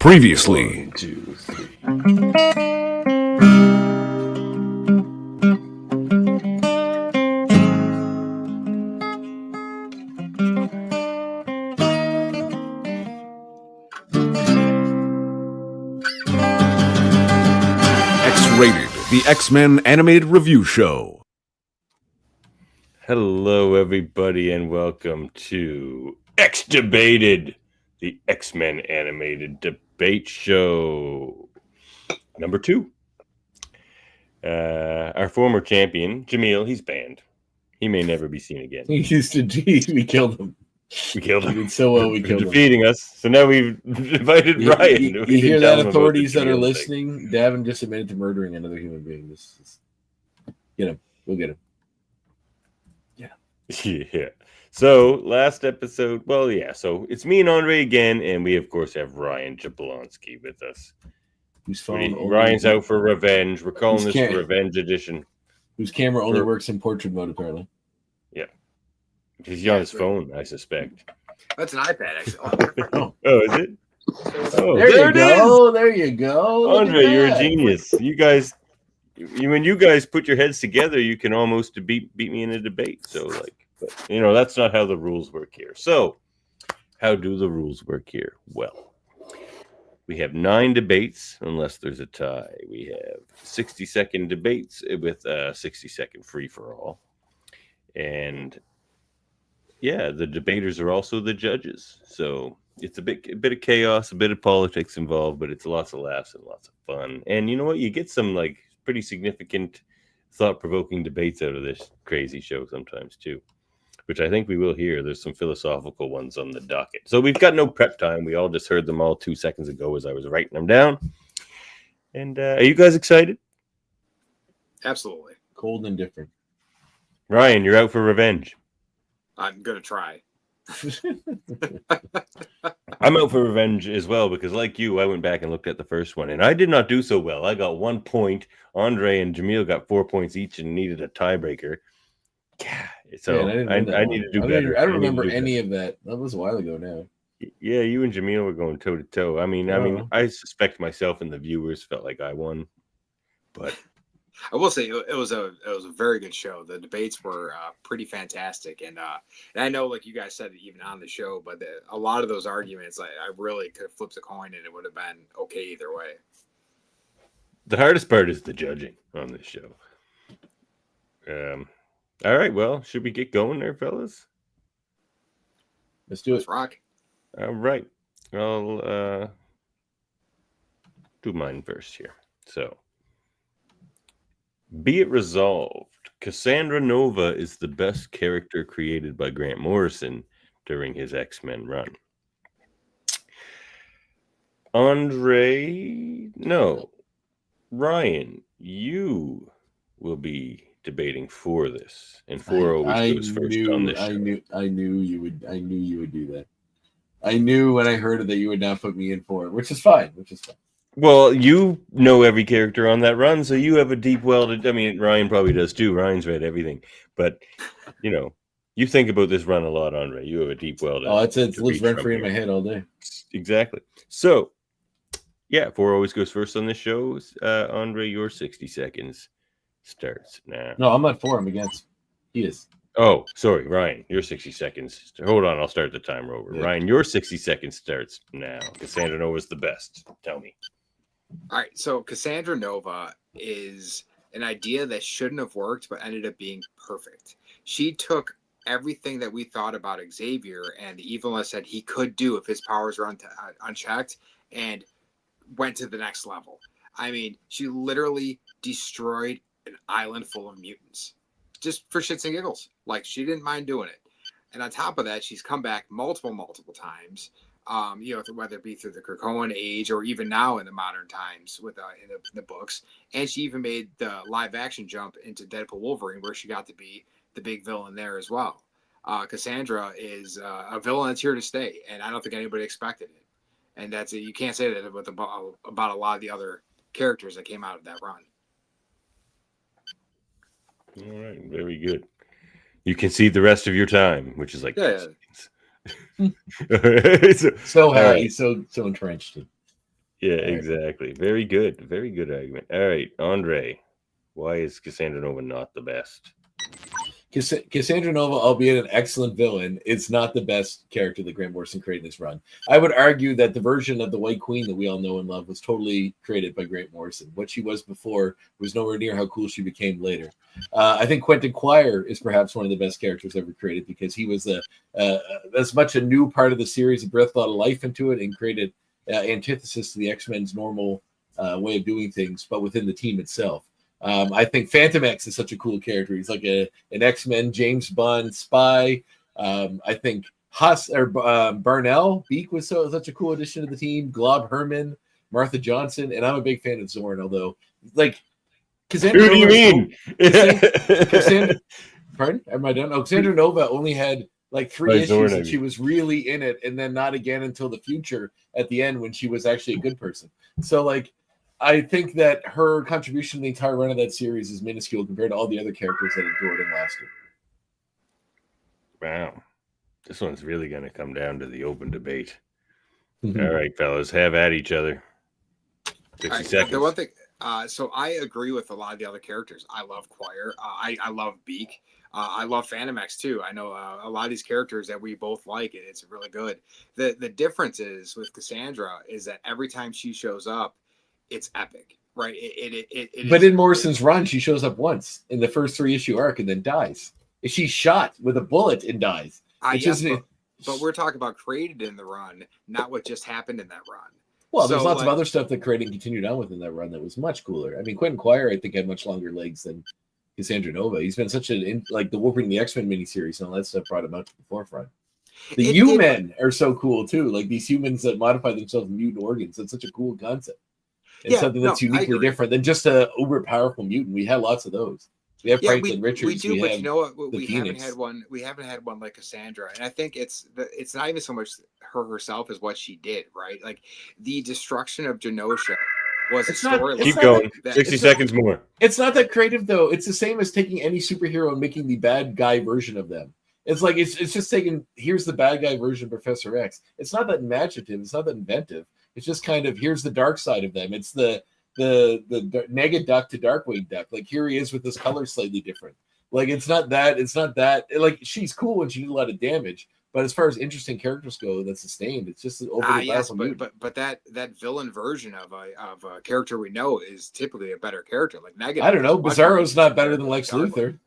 Previously. 1, 2, 3. X-Rated, the X-Men Animated Review Show. Hello, everybody, and welcome to X-Debated, the X-Men Animated Debate Show. Number 2. Our former champion, Jamil, he's banned. He may never be seen again. We killed him. We killed him. We did so well, we for killed him. defeating us. So now we've invited Ryan. You hear that, authorities that are listening? Davin just admitted to murdering another human being. Get him. We'll get him. Yeah. So last episode, so it's me and Andre again, and we of course have Ryan Jablonski with us. Ryan's out for revenge. We're calling this the Revenge Edition. Whose camera only works in portrait mode, apparently. Yeah. He's on his phone, I suspect. That's an iPad, actually. Oh, is it? Oh, there you go. There you go. Andre, you're a genius. You guys, when you guys put your heads together, you can almost beat me in a debate. So, but that's not how the rules work here. So, how do the rules work here? Well, we have 9 debates, unless there's a tie. We have 60-second debates with a 60-second free-for-all. And, yeah, the debaters are also the judges. So it's a bit of chaos, a bit of politics involved, but it's lots of laughs and lots of fun. And you know what? You get some, pretty significant, thought-provoking debates out of this crazy show sometimes, too, which I think we will hear. There's some philosophical ones on the docket. So we've got no prep time. We all just heard them all 2 seconds ago as I was writing them down. And are you guys excited? Absolutely. Cold and different. Ryan, you're out for revenge. I'm going to try. I'm out for revenge as well because, like you, I went back and looked at the first one, and I did not do so well. I got 1 point. Andre and Jamil got 4 points each and needed a tiebreaker. So I need to do better. I don't remember any of that. That was a while ago now. Yeah, you and Jamil were going toe to toe. I suspect myself and the viewers felt like I won, but I will say it was a very good show. The debates were pretty fantastic, and I know, like you guys said, even on the show, but a lot of those arguments, I really could have flipped a coin, and it would have been okay either way. The hardest part is the judging on this show. All right, well, should we get going there, fellas? Let's do it. Let's rock. All right. I'll do mine first here. So, be it resolved, Cassandra Nova is the best character created by Grant Morrison during his X-Men run. Ryan, you will be debating for this, and 4 always goes first on this show. I knew you would do that. I knew when I heard it that you would not put me in for it, which is fine. Well, you know every character on that run, so you have a deep well to. I mean, Ryan probably does too. Ryan's read everything, but you think about this run a lot, Andre. You have a deep well to. Oh, it lives rent free in my head all day. Exactly. So, yeah, 4 always goes first on this show. Andre, your 60 seconds starts now. No, I'm not for him. Against. He is. Oh, sorry, Ryan. Your 60 seconds. Hold on, I'll start the timer over. Yeah. Ryan, your 60 seconds starts now. Cassandra Nova is the best. Tell me. All right, so Cassandra Nova is an idea that shouldn't have worked, but ended up being perfect. She took everything that we thought about Xavier and the evilness that he could do if his powers were unchecked, and went to the next level. I mean, she literally destroyed an island full of mutants just for shits and giggles. Like, she didn't mind doing it. And on top of that, she's come back multiple times. Whether it be through the Krakoan age or even now in the modern times with in the books. And she even made the live action jump into Deadpool Wolverine, where she got to be the big villain there as well. Cassandra is a villain that's here to stay, and I don't think anybody expected it. And that's you can't say that about a lot of the other characters that came out of that run. All right, very good. You can see the rest of your time, which is like 2 seconds. So happy, so entrenched. Yeah, right. exactly. Very good. Very good argument. All right, Andre. Why is Cassandra Nova not the best? Cassandra Nova, albeit an excellent villain, is not the best character that Grant Morrison created in this run. I would argue that the version of the White Queen that we all know and love was totally created by Grant Morrison. What she was before was nowhere near how cool she became later. I think Quentin Quire is perhaps one of the best characters ever created because he was as much a new part of the series, he breathed a lot of life into it and created antithesis to the X-Men's normal way of doing things, but within the team itself. I think Phantom X is such a cool character. He's like an X-Men James Bond spy. I think Barnell Beak was such a cool addition to the team. Glob Herman, Martha Johnson, and I'm a big fan of Zorn. Although, like, Cassandra Who do you mean? Cassandra, pardon? Am I done? No, Cassandra Nova only had like 3 issues, Zorn, and she was really in it, and then not again until the future at the end when she was actually a good person. So, like, I think that her contribution to the entire run of that series is minuscule compared to all the other characters that endured and lasted. Wow. This one's really going to come down to the open debate. Mm-hmm. All right, fellas, have at each other. 60 seconds. The one thing, so I agree with a lot of the other characters. I love Quire. I love Beak. I love Phantom X too. I know a lot of these characters that we both like. It's really good. The difference is with Cassandra is that every time she shows up, it's epic, right? But in Morrison's run, she shows up once in the first 3-issue arc and then dies. She's shot with a bullet and dies. But we're talking about created in the run, not what just happened in that run. Well, there's lots of other stuff that created and continued on within that run that was much cooler. I mean, Quentin Quire, I think, had much longer legs than Cassandra Nova. He's been such like the Wolverine, the X-Men miniseries, and all that stuff brought him out to the forefront. The U-Men are so cool too, like these humans that modify themselves in mutant organs. That's such a cool concept. And something that's uniquely different than just a uber powerful mutant. We had lots of those. We have Franklin Richards. We do, but you know what? We haven't had one. We haven't had one like Cassandra, and I think it's not even so much her herself as what she did. Right, like the destruction of Genosha was a story. Keep going. 60 seconds more. It's not that creative though. It's the same as taking any superhero and making the bad guy version of them. It's like it's just taking here's the bad guy version of Professor X. It's not that imaginative. It's not that inventive. It's just kind of here's the dark side of them. It's the Nega Duck to Darkwing Duck. Like here he is with this color slightly different. Like it's not that. Like she's cool and she did a lot of damage. But as far as interesting characters go, that's sustained. It's just an overly powerful mutant. But that villain version of a character we know is typically a better character. Like Nega. I don't know. Bizarro's not better than Lex Luthor.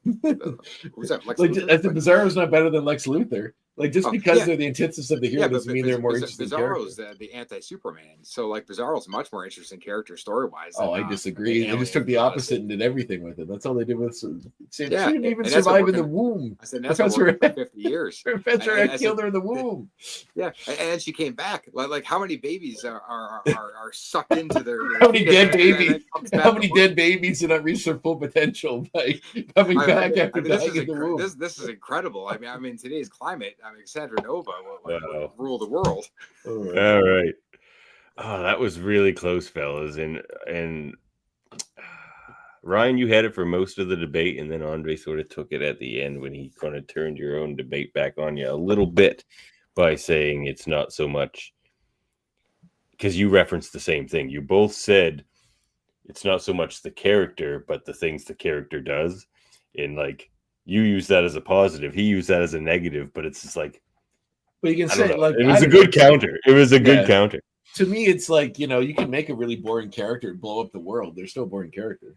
Who's that? Like I think Bizarro's not better than Lex Luthor. Like just because they're the antithesis of the hero doesn't mean they're more interesting. Bizarro's the anti-Superman, so like Bizarro's a much more interesting character story-wise. Oh, I disagree. They just took the opposite and did everything with it. That's all they did with. She didn't even and survive in the womb. I said that's for 50 years. Professor X killed her in the womb. Yeah, and she came back. Like how many babies are sucked into their how many dead babies? How many dead babies did not reach their full potential by coming back after dying in the womb? This is incredible. I mean today's climate. I mean, Cassandra Nova will rule the world. All right. Oh, that was really close, fellas. And Ryan, you had it for most of the debate, and then Andre sort of took it at the end when he kind of turned your own debate back on you a little bit by saying it's not so much because you referenced the same thing. You both said it's not so much the character, but the things the character does. And like you use that as a positive, he used that as a negative, but it's just like, but you can say like it was a good counter. It was a good counter. To me, it's like, you can make a really boring character and blow up the world. They're still a boring character.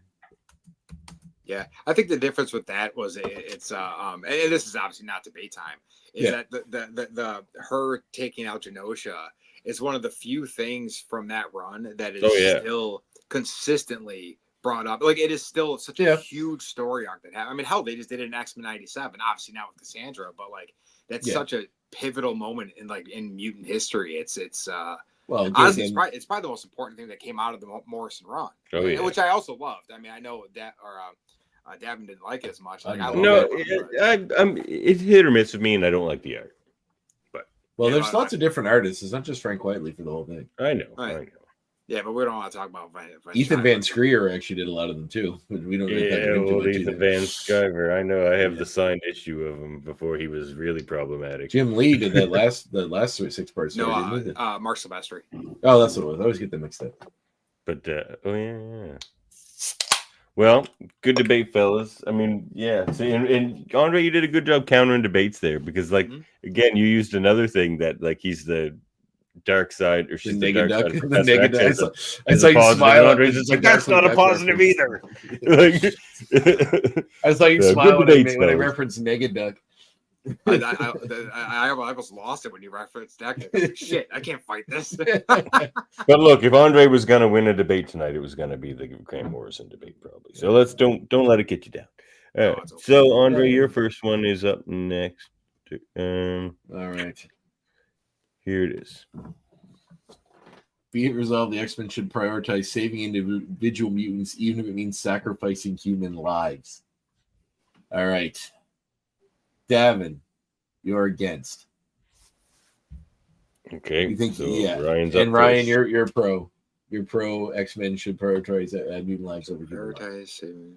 Yeah, I think the difference with that was it's and this is obviously not debate time. Is that the her taking out Genosha is one of the few things from that run that is still consistently brought up. Like it is still such a huge story arc that happened. I mean, hell, they just did it in X-Men '97, obviously not with Cassandra, but like that's such a pivotal moment in mutant history. It's honestly, it's probably the most important thing that came out of the Morrison run, which I also loved. I mean, I know that Davin didn't like it as much. Like, it's hit or miss with me, and I don't like the art. But there's lots of different artists. It's not just Frank Whiteley for the whole thing. I know. Yeah, but we don't want to talk about Ethan Van Scrier actually did a lot of them too. But we don't really Yeah, well, into it Ethan too Van Sciver. I know. I have Yeah. the signed issue of him before he was really problematic. Jim Lee did that last 6-part story, didn't he? Mark Silvestri. Oh, that's what it was. I always get them mixed up. But yeah. Well, good debate, fellas. I mean, yeah. See, and Andre, you did a good job countering debates there because, like, again, you used another thing that, like, he's the dark side, or she's the dark side. The negative. I saw you positive. smile. Andre's just like, that's not a positive either. Like, I saw you good smile debates, when I fellas. referenced Negaduck. I almost lost it when you referenced that. Shit, I can't fight this. But look, if Andre was going to win a debate tonight, it was going to be the Grant Morrison debate, probably. So don't let it get you down. All right. It's okay. So Andre, your first one is up next. All right. Here it is. Be it resolved, the X-Men should prioritize saving individual mutants, even if it means sacrificing human lives. All right. Davin, you're against. Okay. You think? So Yeah. Ryan's and up Ryan, first. you're pro. You're pro. X-Men should prioritize mutant lives over human lives. Prioritize saving.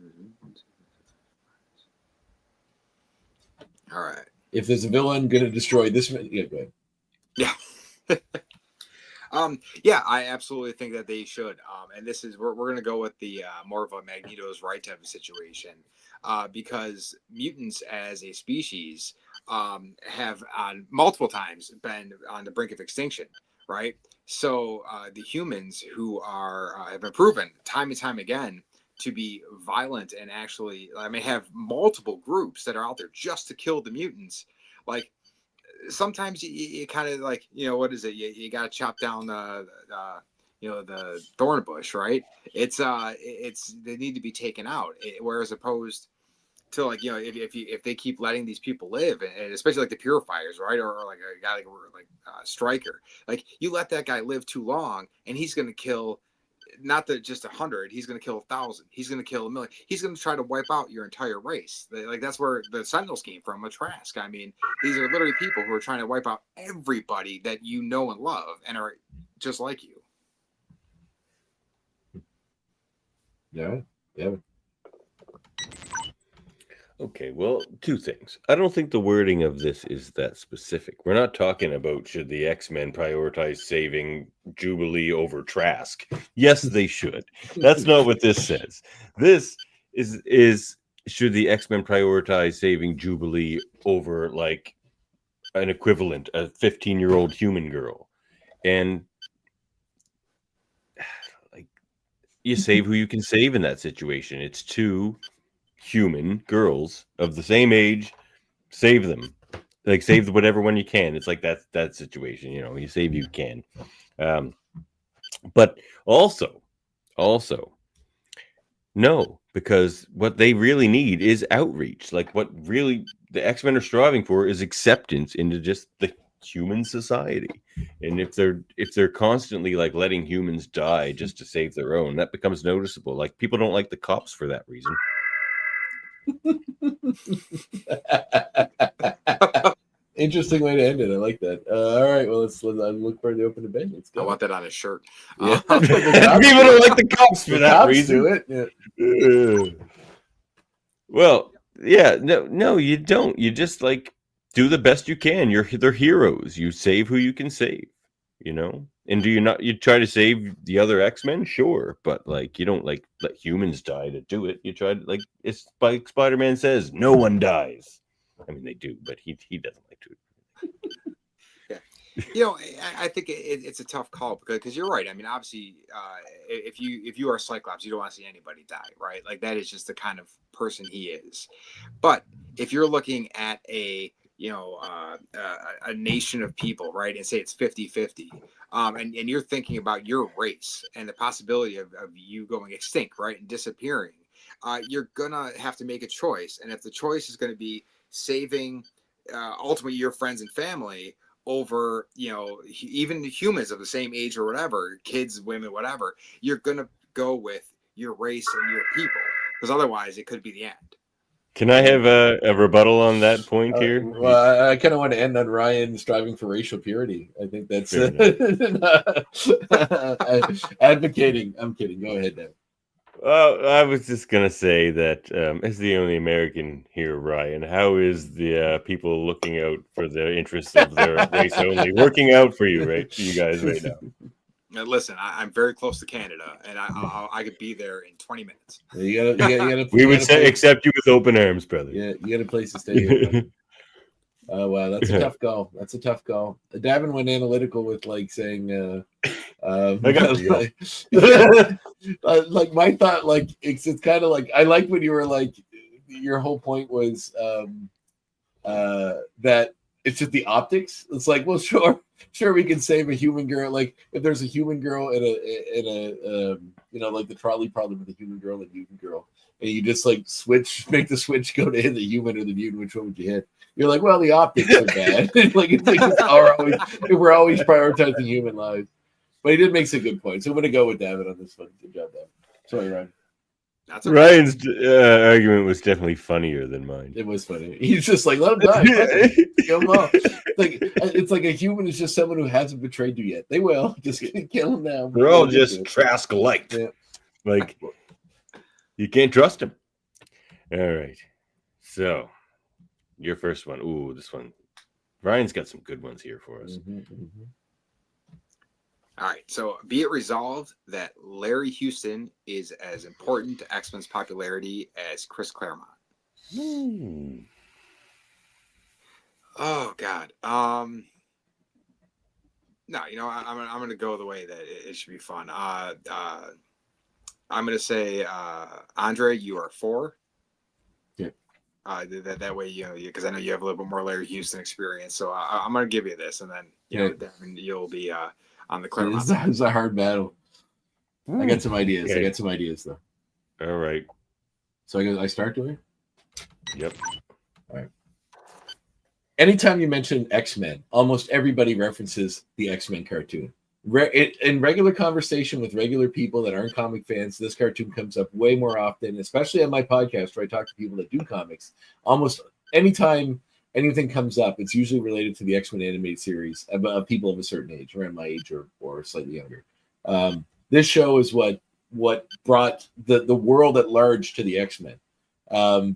All right. If there's a villain going to destroy this, yeah, go ahead. Yeah. Yeah, I absolutely think that they should. And this is we're gonna go with the more of a Magneto's right type of situation, because mutants as a species have on multiple times been on the brink of extinction, right? So the humans who are have been proven time and time again to be violent and actually, I mean, have multiple groups that are out there just to kill the mutants, like. Sometimes you kind of like, what is it? You got to chop down the thorn bush, right? It's they need to be taken out. Whereas opposed to like, if they keep letting these people live, and especially like the purifiers, right? Or like a guy like Stryker, like you let that guy live too long and he's going to kill not just 100, he's going to kill 1,000, he's going to kill 1,000,000, he's going to try to wipe out your entire race. Like that's where the Sentinels came from, a Trask. I mean, these are literally people who are trying to wipe out everybody that you know and love and are just like you. Yeah. Okay, well, two things. I don't think the wording of this is that specific. We're not talking about should the X-Men prioritize saving Jubilee over Trask. Yes, they should. That's not what this says. This is should the X-Men prioritize saving Jubilee over like an equivalent, a 15-year-old human girl. And like you save who you can save in that situation. It's two human girls of the same age, save them, like save whatever one you can. It's like that situation, you save you can. But also no, because what they really need is outreach. Like what really the X-Men are striving for is acceptance into just the human society. And if they're constantly like letting humans die just to save their own, that becomes noticeable. Like people don't like the cops for that reason. Interesting way to end it. I like that. All right, well, let's look for the open debate. Let's go. I want that on a shirt. Yeah. People don't like the cops for that reason. Do it. Yeah. Well, yeah, no, you don't. You just like do the best you can. They're heroes. You save who you can save, And do you try to save the other X-Men? Sure, but like you don't like let humans die to do it. You try to like it's like Spider-Man says, no one dies. I mean they do, but he doesn't like to. Yeah. I think it's a tough call because you're right. I mean, obviously, if you are Cyclops, you don't want to see anybody die, right? Like that is just the kind of person he is. But if you're looking at a nation of people, right, and say it's 50-50, and you're thinking about your race and the possibility of you going extinct, right, and disappearing, you're gonna have to make a choice. And if the choice is going to be saving ultimately your friends and family over, even the humans of the same age or whatever, kids, women, whatever, you're gonna go with your race and your people, because otherwise it could be the end. Can I have a rebuttal on that point here? Well, I kind of want to end on Ryan striving for racial purity. I think that's Fair advocating. I'm kidding. Go ahead, Dan. Well, I was just gonna say that as the only American here, Ryan, how is the people looking out for the interests of their race only working out for you, right? You guys right now. Now, listen, I'm very close to Canada, and I could be there in 20 minutes. You gotta We would accept you with open arms, brother. Yeah, you got a place to stay here. Oh wow, that's a tough go. That's a tough go. Davin went analytical with like saying, I got like my thought, like it's kind of like I like when you were like your whole point was that it's just the optics. It's like, well, sure we can save a human girl. Like if there's a human girl and a you know, like the trolley problem with a human girl and a mutant girl, and you just like make the switch go to hit the human or the mutant, which one would you hit? You're like, well, the optics are bad. We're always prioritizing human lives. But he did make some good points. So I'm going to go with David on this one. Good job, David. Sorry, Ryan. That's okay. Ryan's argument was definitely funnier than mine. It was funny. He's just like, let him die. Kill him off. It's like a human is just someone who hasn't betrayed you yet. They will. Just kill him now. We're all just Trask alike. Yeah. Like, you can't trust him. All right. So, your first one. Ooh, this one. Ryan's got some good ones here for us. All right, so be it resolved that Larry Houston is as important to X-Men's popularity as Chris Claremont. Oh God. No, you know, I'm gonna go the way that it should be fun. I'm gonna say Andre, you are 4. Yeah. That way, you know, because I know you have a little bit more Larry Houston experience, so I'm gonna give you this, and then you know, then you'll be on the Claremont. It's a hard battle. I got some ideas. Okay. I got some ideas though. All right. So I start doing. Yep. All right. Anytime you mention X-Men, almost everybody references the X-Men cartoon. In regular conversation with regular people that aren't comic fans, this cartoon comes up way more often, especially on my podcast where I talk to people that do comics. Almost anytime anything comes up, it's usually related to the X-Men animated series of people of a certain age, around my age or slightly younger. This show is what brought the world at large to the X-Men.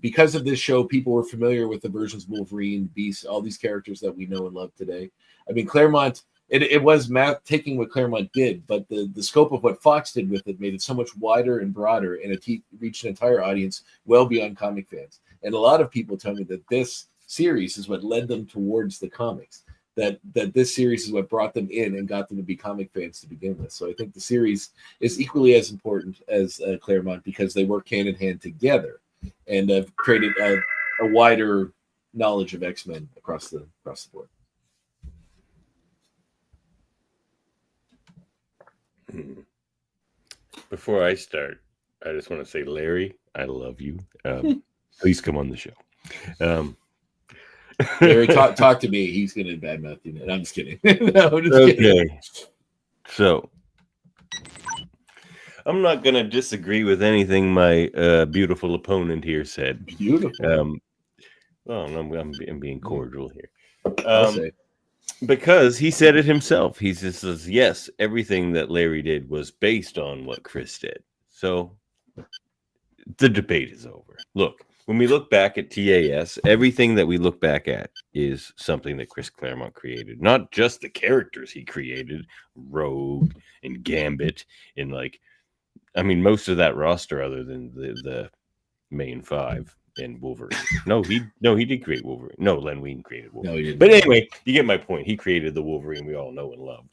Because of this show, people were familiar with the versions of Wolverine, Beast, all these characters that we know and love today. I mean, Claremont, it was taking what Claremont did, but the scope of what Fox did with it made it so much wider and broader, and it reached an entire audience well beyond comic fans. And a lot of people tell me that this series is what led them towards the comics, that this series is what brought them in and got them to be comic fans to begin with. So I think the series is equally as important as Claremont because they work hand in hand together and have created a wider knowledge of X-Men across the board. Before I start, I just want to say, Larry, I love you. Please come on the show. Larry, talk to me. He's going to badmouth you. I'm just kidding. No, I'm just kidding. So I'm not going to disagree with anything my beautiful opponent here said. Beautiful. Well, I'm being cordial here. I'll say. Because he said it himself. He just says, yes, everything that Larry did was based on what Chris did. So the debate is over. Look, when we look back at TAS, everything that we look back at is something that Chris Claremont created. Not just the characters he created, Rogue and Gambit, and most of that roster other than the main 5 and Wolverine. No, he did create Wolverine. No, Len Wein created Wolverine. No, he didn't. But anyway, you get my point. He created the Wolverine we all know and love.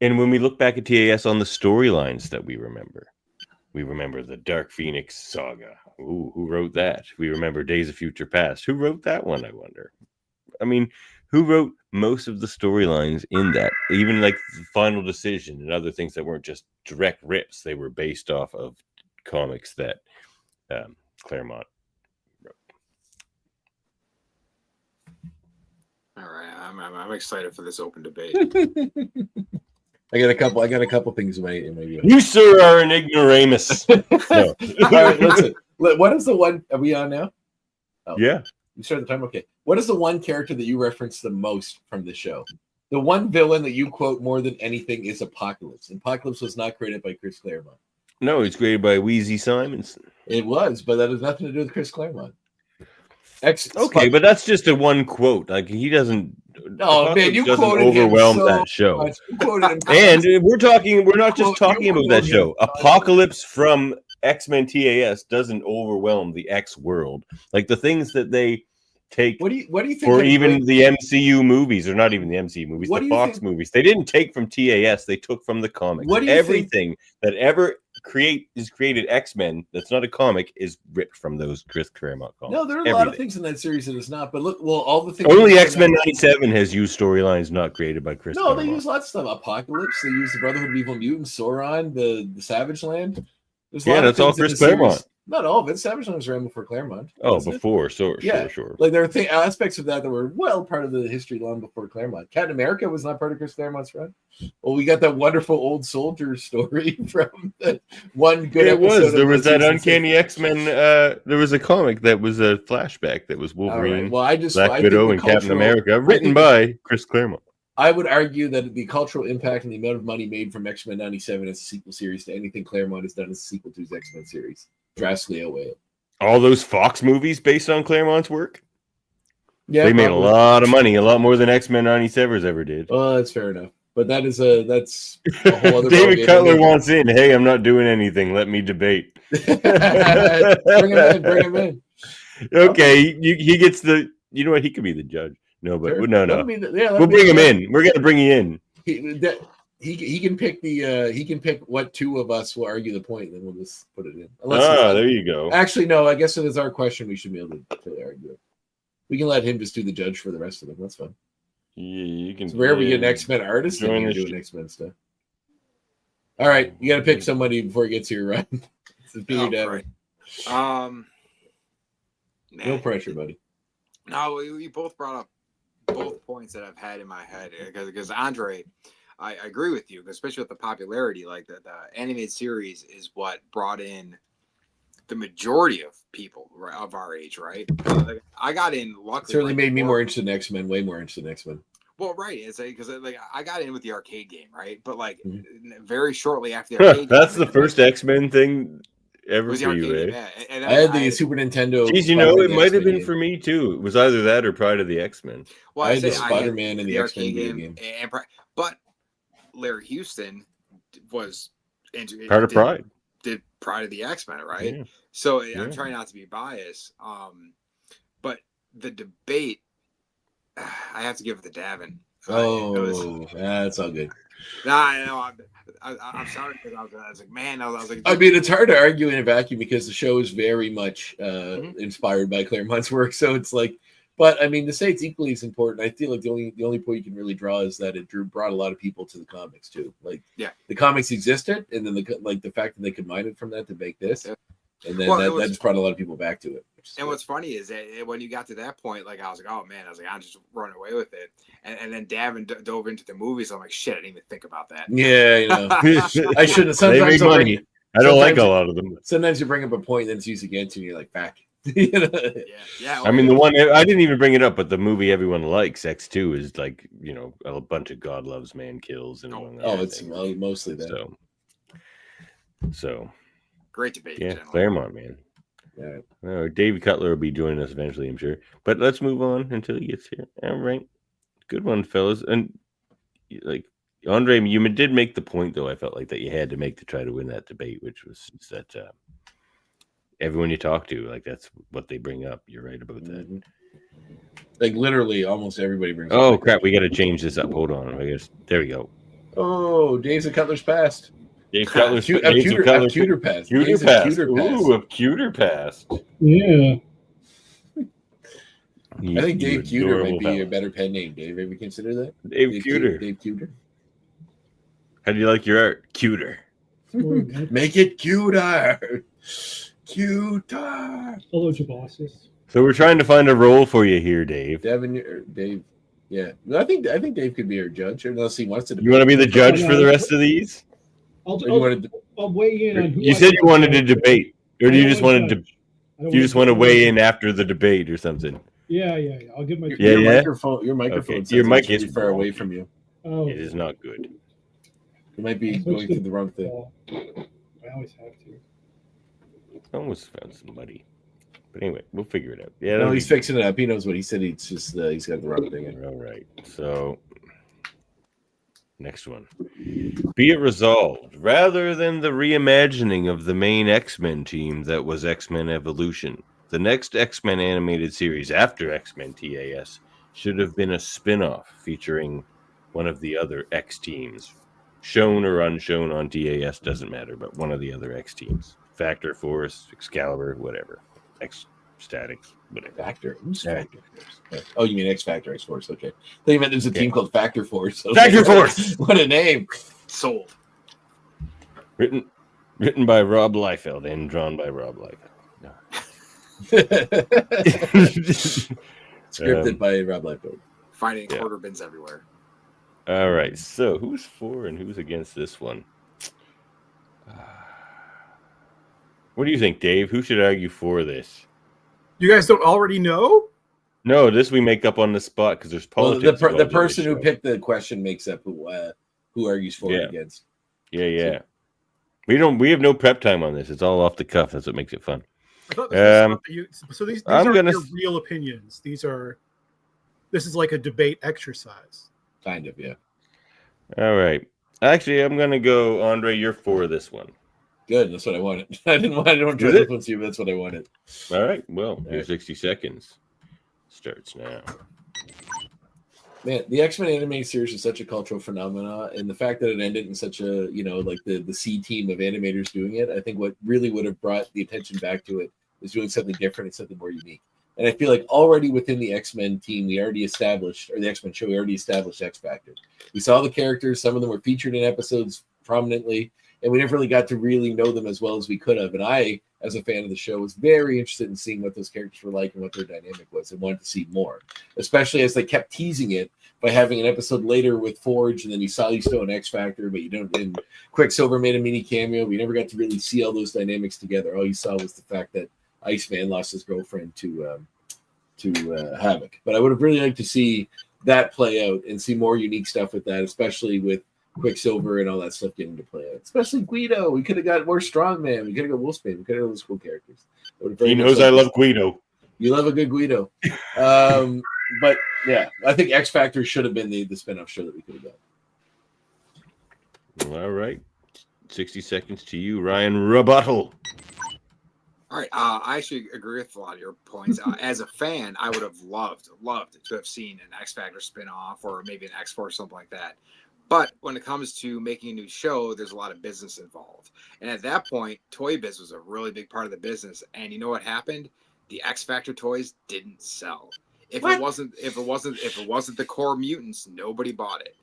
And when we look back at TAS on the storylines that we remember the Dark Phoenix saga. Ooh, who wrote that? We remember Days of Future Past. Who wrote that one, I wonder? I mean, who wrote most of the storylines in that? Even like the Final Decision and other things that weren't just direct rips. They were based off of comics that Claremont wrote. All right, I'm excited for this open debate. I got a couple things in my You, sir, are an ignoramus. No. All right, listen. What is the one? Are we on now? Oh, Yeah. You started the time. Okay. What is the one character that you reference the most from the show? The one villain that you quote more than anything is Apocalypse. Apocalypse was not created by Chris Claremont. No, it's created by Wheezy Simonson. It was, but that has nothing to do with Chris Claremont. Okay, but that's just a one quote. Like he doesn't. No, man, you doesn't quoted overwhelm him so that show. much. You quoted him, And we're talking. We're not just talking about that quoted show. him. Apocalypse from X-Men TAS doesn't overwhelm the X world. Like the things that they take. What do you think? For even the MCU movies, or not even the MCU movies, the Fox movies, they didn't take from TAS. They took from the comics. Everything that ever is created X-Men that's not a comic is ripped from those Chris Claremont comics. No, there are a lot of things in that series that is not. But look, all the things. Only X-Men 97 has used storylines not created by Chris. No, they use lots of stuff. Apocalypse. They use the Brotherhood of Evil Mutants, Sauron, the Savage Land. Yeah, that's all Chris Claremont. Not all of it. Savage Land was ran before Claremont. Oh, before, sure. Like there are aspects of that were part of the history long before Claremont. Captain America was not part of Chris Claremont's run. Well, we got that wonderful old soldier story from the one good. It was. There was that Uncanny X-Men. There was a comic that was a flashback that was Wolverine, right. Well, Black Widow, and Captain America, written by Chris Claremont. I would argue that the cultural impact and the amount of money made from X-Men 97 as a sequel series to anything Claremont has done as a sequel to his X-Men series drastically outweigh it. All those Fox movies based on Claremont's work? Yeah, they made a lot of money, a lot more than X-Men 97ers ever did. Oh, that's fair enough. But that's a whole other David Cutler wants in. Hey, I'm not doing anything. Let me debate. Bring him in. Okay, he gets the. You know what? He could be the judge. No, but sure. no. We'll bring him in. We're gonna bring you in. He can pick he can pick what two of us will argue the point, then we'll just put it in. There you go. Actually, no. I guess it is our question. We should be able to argue it. We can let him just do the judge for the rest of them. That's fine. Yeah, you can. So where we get an X-Men artist, and you do an X-Men stuff. All right, you got to pick somebody before he gets here, right? Right. No pressure, buddy. No, we both brought up both points that I've had in my head because Andre, I agree with you, especially with the popularity. Like the animated series is what brought in the majority of people of our age, right? Like, I got in. Luckily, certainly made me more interested in X-Men. Way more interested in X-Men. Well, right, it's because like I got in with the arcade game, right? But like very shortly after the arcade, that's the first X-Men thing ever for you, eh? Yeah. And I had the Super Nintendo. Geez, you know, it might have been for me too. It was either that or Pride of the X-Men. Well, I had the Spider-Man and the X-Men game. But Larry Houston was part of Pride. Did Pride of the X-Men, right? Yeah. So I'm trying not to be biased. But the debate, I have to give it to Davin. That's all good. Nah, I know. I'm sorry because I was like, man, I was like. I mean, it's hard to argue in a vacuum because the show is very much inspired by Claremont's work. So it's like, but I mean, to say it's equally as important, I feel like the only point you can really draw is that it brought a lot of people to the comics too. Like, the comics existed, and then the fact that they could mine it from that to make this. Yeah. And then that just brought a lot of people back to it. And what's funny is that when you got to that point, like I was like, oh man, I'm just running away with it. And then Davin dove into the movies. I'm like, shit, I didn't even think about that. Yeah, you know, I shouldn't. They make money. I don't like a lot of them. Sometimes you bring up a point, then it's used against you, and you're like, back. You know? Yeah. I mean, the one I didn't even bring it up, but the movie everyone likes, X2, is like, you know, a bunch of God loves, man kills, and it's mostly that. So. Great debate. Yeah, Claremont, man. Yeah. David Cutler will be joining us eventually, I'm sure. But let's move on until he gets here. All right. Good one, fellas. And like Andre, you did make the point, though, I felt like that you had to make to try to win that debate, which was that everyone you talk to, like that's what they bring up. You're right about that. Like literally almost everybody brings up. Oh, crap. We got to change this up. Hold on. I guess. There we go. Oh, days of Cutler's past. Dave Cutler's cuter past. Cuter past. Ooh, a cuter past. Yeah. I think Dave Cuter might be a better pen name, Dave. Have you consider that? Dave Cuter. Dave Cuter. How do you like your art? Cuter. Make it cuter. Cuter. Hello, your bosses. So we're trying to find a role for you here, Dave. Dave. Yeah, I think Dave could be our judge, unless he wants to. You want to be the judge for the rest of these? Or you wanted to- I'll weigh in on who You I said you wanna wanted to judge. debate, or I do you don't just wanna wanted to? judge. I don't You just wanna want to judge. weigh in after the debate or something? Yeah. I'll give my. Yeah, your yeah. microphone. Your microphone. Okay, Sounds your like mic it's is really far away wonky. from you. Oh, It is not good. You might be going through the wrong thing. I always have to. Almost found somebody, but anyway, we'll figure it out. Yeah, No, that'll he's be- fixing it up. He knows what he said. He's just he's got the wrong thing in. All right. So, next one. Be it resolved, rather than the reimagining of the main X-Men team that was X-Men Evolution, the next X-Men animated series after X-Men TAS should have been a spin-off featuring one of the other X teams. Shown or unshown on TAS doesn't matter, but one of the other X teams. Factor, Force, Excalibur, whatever. X-Static, whatever. Factor. Who's All right. Factor Force? Oh, you mean X Factor, X Force? Okay. I thought you meant there's a team called Factor Force. Factor Force! What a name! Sold. Written by Rob Liefeld and drawn by Rob Liefeld. No. Scripted by Rob Liefeld. Finding Yeah. quarter bins everywhere. All right, so who's for and who's against this one? What do you think, Dave? Who should argue for this? You guys don't already know? No, this we make up on the spot because there's Well, politics. the involved in person this who show. picked the question makes up who argues for Yeah. and against. Yeah. We have no prep time on this. It's all off the cuff. That's what makes it fun. I thought this was Um, stuff that you, so these I'm aren't gonna your s- real opinions. This is like a debate exercise. Kind of, yeah. All right. Actually, I'm gonna go, Andre. You're for this one. Good. That's what I wanted. I don't try Is to it? influence you, but that's what I wanted. All right. Well, All your right. 60 seconds starts now. Man, the X-Men animated series is such a cultural phenomenon, and the fact that it ended in such a, like the C team of animators doing it, I think what really would have brought the attention back to it is doing something different and something more unique. And I feel like already within the X-Men team, we already established, or the X-Men show, we already established X Factor. We saw the characters, some of them were featured in episodes prominently, and we never really got to really know them as well as we could have. And I, as a fan of the show, was very interested in seeing what those characters were like and what their dynamic was, and wanted to see more, especially as they kept teasing it by having an episode later with Forge, and then you saw you still an X Factor, but you don't. And Quicksilver made a mini cameo. We never got to really see all those dynamics together. All you saw was the fact that Iceman lost his girlfriend to Havoc. But I would have really liked to see that play out and see more unique stuff with that, especially with Quicksilver and all that stuff getting to play out. Especially Guido. We could have got more Strongman. We could have got Wolfsbane. We could have got those cool characters. I would have very He much knows liked I to love Guido. You love a good Guido. But yeah, I think X Factor should have been the spin-off show that we could have got. All right. 60 seconds to you, Ryan. Rebuttal. All right. I actually agree with a lot of your points. As a fan, I would have loved to have seen an X Factor spinoff or maybe an X Force, something like that. But when it comes to making a new show, there's a lot of business involved. And at that point, Toy Biz was a really big part of the business. And you know what happened? The X Factor toys didn't sell. If it wasn't the core mutants, nobody bought it.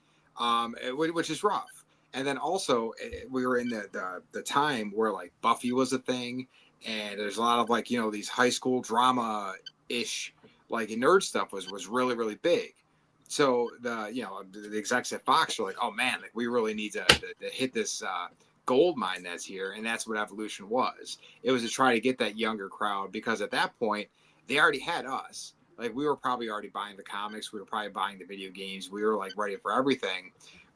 Which is rough. And then also we were in the time where like Buffy was a thing, and there's a lot of like, these high school drama ish like nerd stuff was really, really big. So the execs at Fox were like, oh man, like we really need to hit this gold mine that's here, and that's what Evolution was. It was to try to get that younger crowd, because at that point they already had us. Like we were probably already buying the comics, we were probably buying the video games, we were like ready for everything.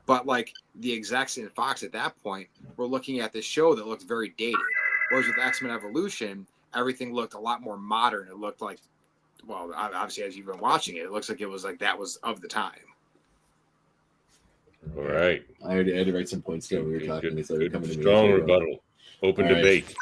But like the execs in Fox at that point were looking at this show that looked very dated. Whereas with X-Men Evolution, everything looked a lot more modern. It looked like, well, obviously as you've been watching it, it looks like it was like that was of the time. All right. I had to write some points down. We were talking. It's like Good, coming to me. strong rebuttal. Open All right. debate.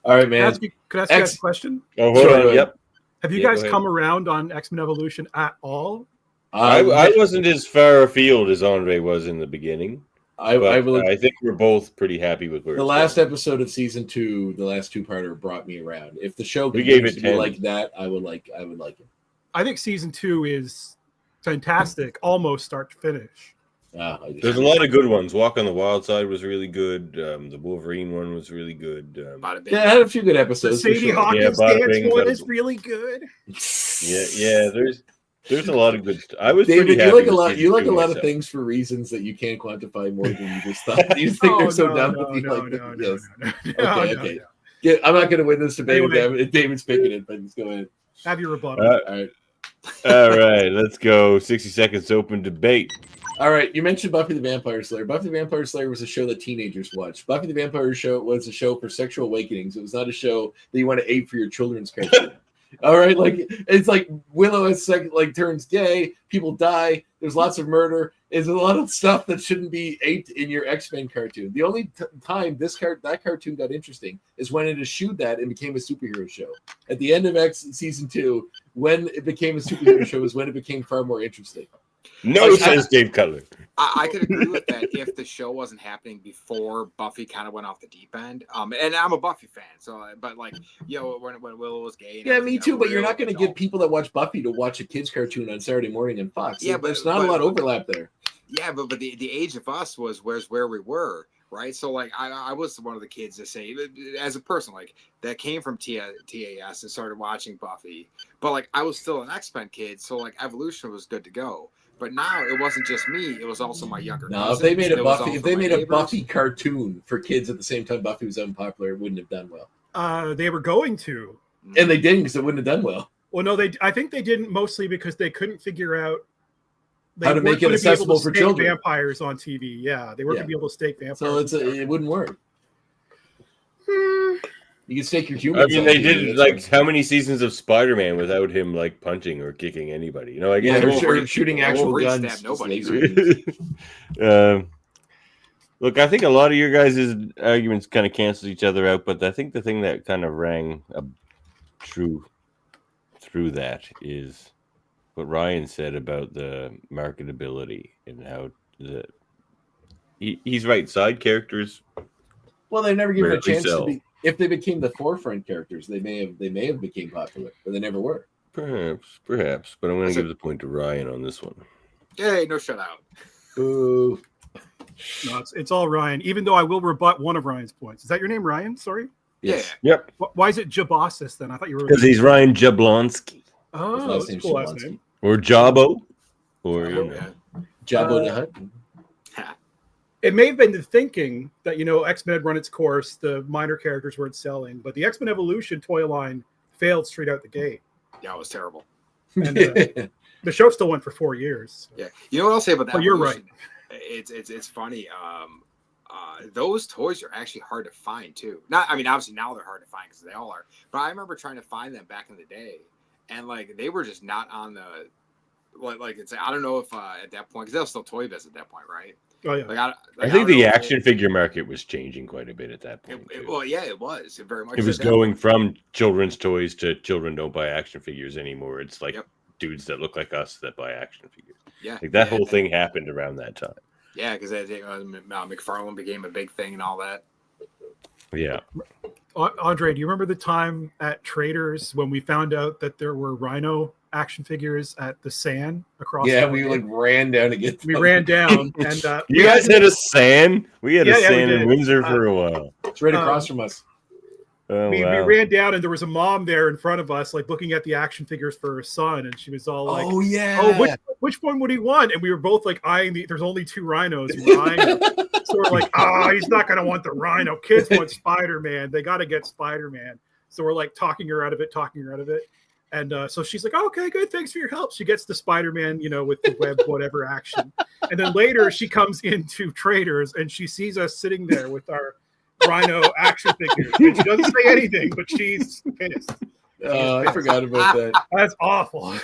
All right, Could I man. ask you guys a question? Oh, hold Sure, go on. ahead. Yep. Have you Yeah, guys go ahead. come around on X-Men Evolution at all? I wasn't as far afield as Andre was in the beginning. I will. I think we're both pretty happy with where The it's last going. episode of season 2, the last two-parter, brought me around. If the show We gave continues it to be 10. like that, I would like it. I think season 2 is fantastic, almost start to finish. There's a lot of good ones. Walk on the Wild Side was really good. The Wolverine one was really good. Bada bing. Yeah, I had a few good The episode. Sadie Hawkins Yeah, bada dance bing, one bada is boom. really good. Yeah. There's a lot of good stuff. I was David, pretty you happy like a with lot. season You like a two lot of myself. things for reasons that you can't quantify more than you just thought. You just think they're so dumb. No, Yes. no. Okay. Yeah, I'm not going to win this debate Anyway. if David's picking it, but let's go ahead. Have your rebuttal. All right. All right, let's go. 60 seconds open debate. All right, you mentioned Buffy the Vampire Slayer. Buffy the Vampire Slayer was a show that teenagers watched. Buffy the Vampire Show was a show for sexual awakenings. It was not a show that you want to ape for your children's cartoon. All right, like it's like Willow is turns gay, people die, there's lots of murder. There's a lot of stuff that shouldn't be aped in your X-Men cartoon. The only time that cartoon got interesting is when it eschewed that and became a superhero show. At the end of X season 2, when it became a superhero show is when it became far more interesting. No, says Dave Cutler. I could agree with that if the show wasn't happening before Buffy kind of went off the deep end. And I'm a Buffy fan, so but like when Willow was gay. Yeah, me too. But you're not going to get people that watch Buffy to watch a kids cartoon on Saturday morning on Fox. Yeah, but there's not a lot of overlap there. Yeah, but the age of us was where we were, right? So like I was one of the kids to say, as a person like that came from TAS and started watching Buffy, but like I was still an X-Men kid, so like Evolution was good to go. But now it wasn't just me; it was also my younger. No, if they made a Buffy cartoon for kids at the same time Buffy was unpopular, it wouldn't have done well. They were going to, and they didn't because it wouldn't have done well. Well, no, I think they didn't mostly because they couldn't figure out how to make it accessible for children. Vampires on TV, yeah, they weren't going to be able to stake vampires. So it wouldn't work. You can stake your humans. I mean, they did like how many seasons of Spider-Man without him like punching or kicking anybody? You know, I guess or shooting actual guns. Nobody. Look, I think a lot of your guys' arguments kind of cancel each other out, but I think the thing that kind of rang true through that is what Ryan said about the marketability and how he's right. Side characters. Well, they've never given a chance to be. If they became the forefront characters, they may have became popular, but they never were. Perhaps. But I'm going to give the point to Ryan on this one. Hey, no shutout. Boo. No, it's all Ryan. Even though I will rebut one of Ryan's points. Is that your name, Ryan? Sorry. Yes. Yeah. Yep. Why is it Jabossus then? I thought you were because he's Ryan Jablonski. Oh, that's a cool last name. Or Jabbo, or Jabbo the Hutt. It may have been the thinking that, X-Men had run its course, the minor characters weren't selling, but the X-Men Evolution toy line failed straight out the gate. Yeah, it was terrible. And the show still went for 4 years. Yeah. You know what I'll say about that? Oh, you're right. It's funny. Those toys are actually hard to find, too. Obviously now they're hard to find because they all are. But I remember trying to find them back in the day, and, like, they were just not on the – I don't know if at that point – because they were still Toy Biz at that point, right? Oh yeah, I think the action figure market was changing quite a bit at that point. It was. It very much. It was going from children's toys to children don't buy action figures anymore. It's like dudes that look like us that buy action figures. Yeah, like that whole thing happened around that time. Yeah, because McFarlane became a big thing and all that. Yeah. Andre, do you remember the time at Traders when we found out that there were Rhino action figures at the SAN across? Yeah, we ran down to get them. We ran down, and you guys had a SAN. We had a SAN in Windsor for a while. It's right across from us. We ran down, and there was a mom there in front of us, like looking at the action figures for her son, and she was all like, "Oh yeah, oh which one would he want?" And we were both like eyeing there's only 2 rhinos. We were eyeing them. So we're like, he's not gonna want the Rhino. Kids want Spider-Man. They got to get Spider-Man. So we're like talking her out of it. And so she's like, okay, good. Thanks for your help. She gets the Spider-Man, with the web, whatever action. And then later she comes into Traders and she sees us sitting there with our Rhino action figures. And she doesn't say anything, but she's pissed. I forgot about that. That's awful.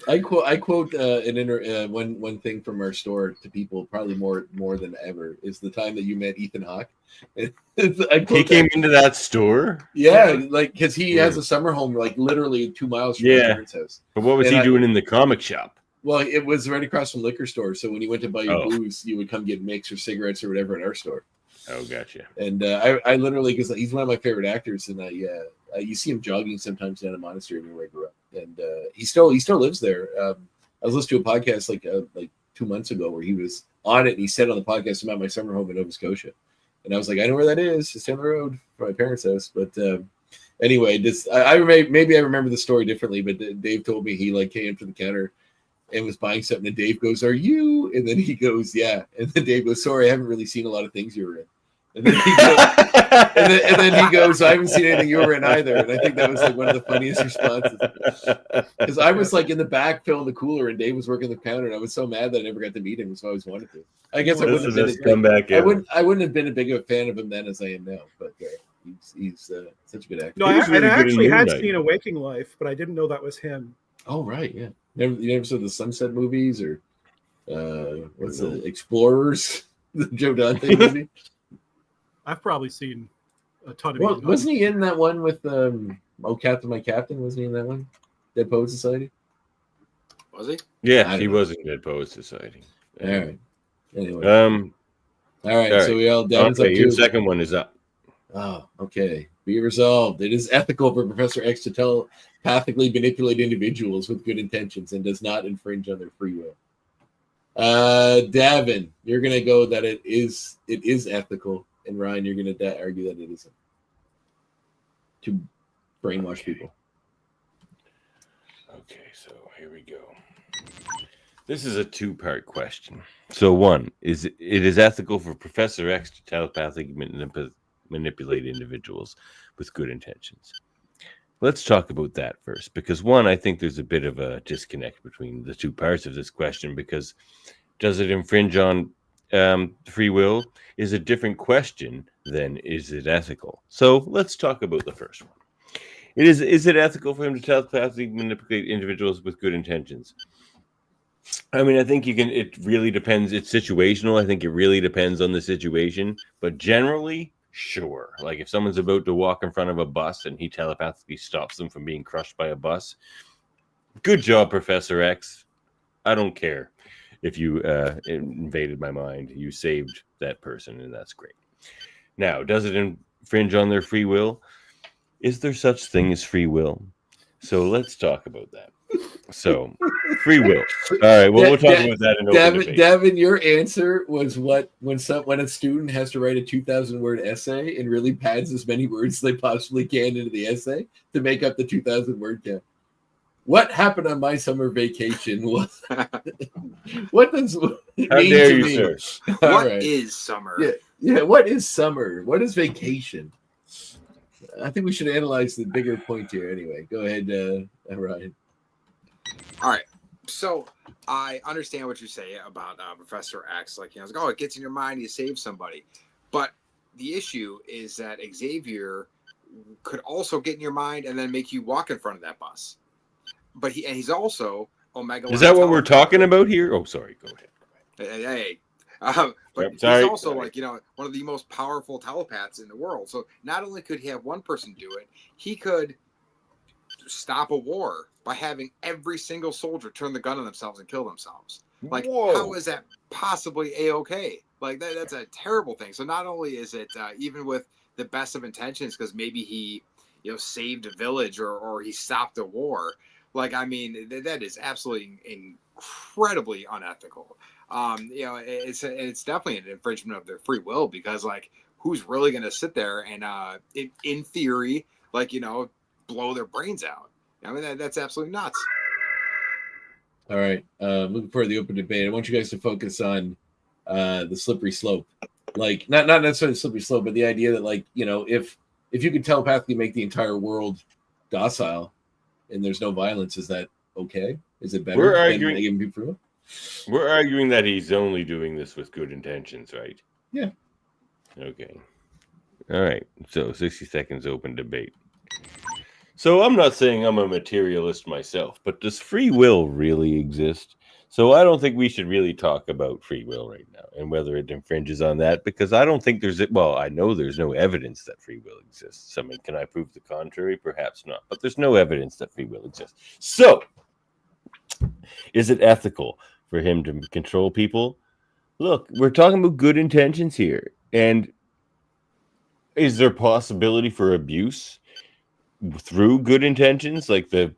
I quote one thing from our store to people probably more than ever is the time that you met Ethan Hawke. He came into that store. Yeah, like because he has a summer home like literally 2 miles from my parents' house. But what was he doing in the comic shop? Well, it was right across from liquor store. So when you went to buy your booze, you would come get mix or cigarettes or whatever at our store. Oh, gotcha. And I literally, because he's one of my favorite actors, and you see him jogging sometimes down a monastery near where I grew up, and he still lives there. I was listening to a podcast like 2 months ago where he was on it, and he said on the podcast about my summer home in Nova Scotia, and I was like, I know where that is. It's down the road from my parents' house, but Anyway, maybe I remember the story differently, but Dave told me he like came to the counter and was buying something, and Dave goes, "Are you?" And then he goes, "Yeah." And then Dave goes, "Sorry, I haven't really seen a lot of things you were in." And then he goes, and then he goes, "I haven't seen anything you were in either." And I think that was like one of the funniest responses, because I was like in the back filling the cooler, and Dave was working the counter, and I was so mad that I never got to meet him, so I always wanted to. I guess I wouldn't have been I wouldn't have been a bigger fan of him then as I am now, but he's such a good actor. No, I actually had seen A Waking Life, but I didn't know that was him. Oh right, yeah. You never saw the Sunset movies or what's the Explorers, the Joe Dante movie? I've probably seen a ton of. Well, wasn't he in that one with Oh Captain, My Captain? Wasn't he in that one? Dead Poet Society. Was he? Yeah, he was in Dead Poet Society. All right. Anyway. All right. So we all down. Okay, your second one is up. Oh, okay. Be resolved. It is ethical for Professor X to telepathically manipulate individuals with good intentions and does not infringe on their free will. Davin, you're gonna go that it is ethical, and Ryan, you're gonna argue that it isn't. To brainwash people. Okay, so here we go. This is a two-part question. So one, it is ethical for Professor X to telepathically manipulate individuals with good intentions? Let's talk about that first, because one, I think there's a bit of a disconnect between the two parts of this question, because does it infringe on free will is a different question than is it ethical. So let's talk about the first one. Is it ethical for him to telepathically manipulate individuals with good intentions? I mean, I think it really depends. It's situational. I think it really depends on the situation, but generally, sure. Like if someone's about to walk in front of a bus and he telepathically stops them from being crushed by a bus, good job, Professor X. I don't care if you invaded my mind. You saved that person, and that's great. Now, does it infringe on their free will? Is there such thing as free will? So let's talk about that. So, free will. All right. Well, we'll talk about that in open debate. Davin, your answer was what when a student has to write a 2,000-word essay and really pads as many words as they possibly can into the essay to make up the 2,000-word count. What happened on my summer vacation was what does it How mean dare to you, me? sir? What is summer? Yeah. What is summer? What is vacation? I think we should analyze the bigger point here. Anyway, go ahead, Ryan. All right. So I understand what you say about Professor X. Like, it's like, oh, it gets in your mind, you save somebody. But the issue is that Xavier could also get in your mind and then make you walk in front of that bus. But he's also Omega. Is that what we're talking about here? Oh, sorry. Go ahead. Hey. But he's also like, one of the most powerful telepaths in the world. So not only could he have one person do it, he could stop a war by having every single soldier turn the gun on themselves and kill themselves. Like, whoa. How is that possibly a-okay? Like, that's a terrible thing. So not only is it, even with the best of intentions, because maybe he, saved a village or he stopped a war. Like, I mean, that is absolutely incredibly unethical. It's definitely an infringement of their free will, because, like, who's really going to sit there and, in theory, like, blow their brains out? I mean, that's absolutely nuts. All right. Looking forward to the open debate. I want you guys to focus on the slippery slope. Like, not necessarily the slippery slope, but the idea that, like, if you could telepathically make the entire world docile and there's no violence, is that okay? Is it better than making people free? We're arguing that he's only doing this with good intentions, right? Yeah. Okay. All right. So 60 seconds open debate. So I'm not saying I'm a materialist myself, but does free will really exist? So I don't think we should really talk about free will right now and whether it infringes on that, because I don't think I know there's no evidence that free will exists. I mean, can I prove the contrary? Perhaps not, but there's no evidence that free will exists. So is it ethical for him to control people? Look, we're talking about good intentions here. And is there possibility for abuse through good intentions? Like the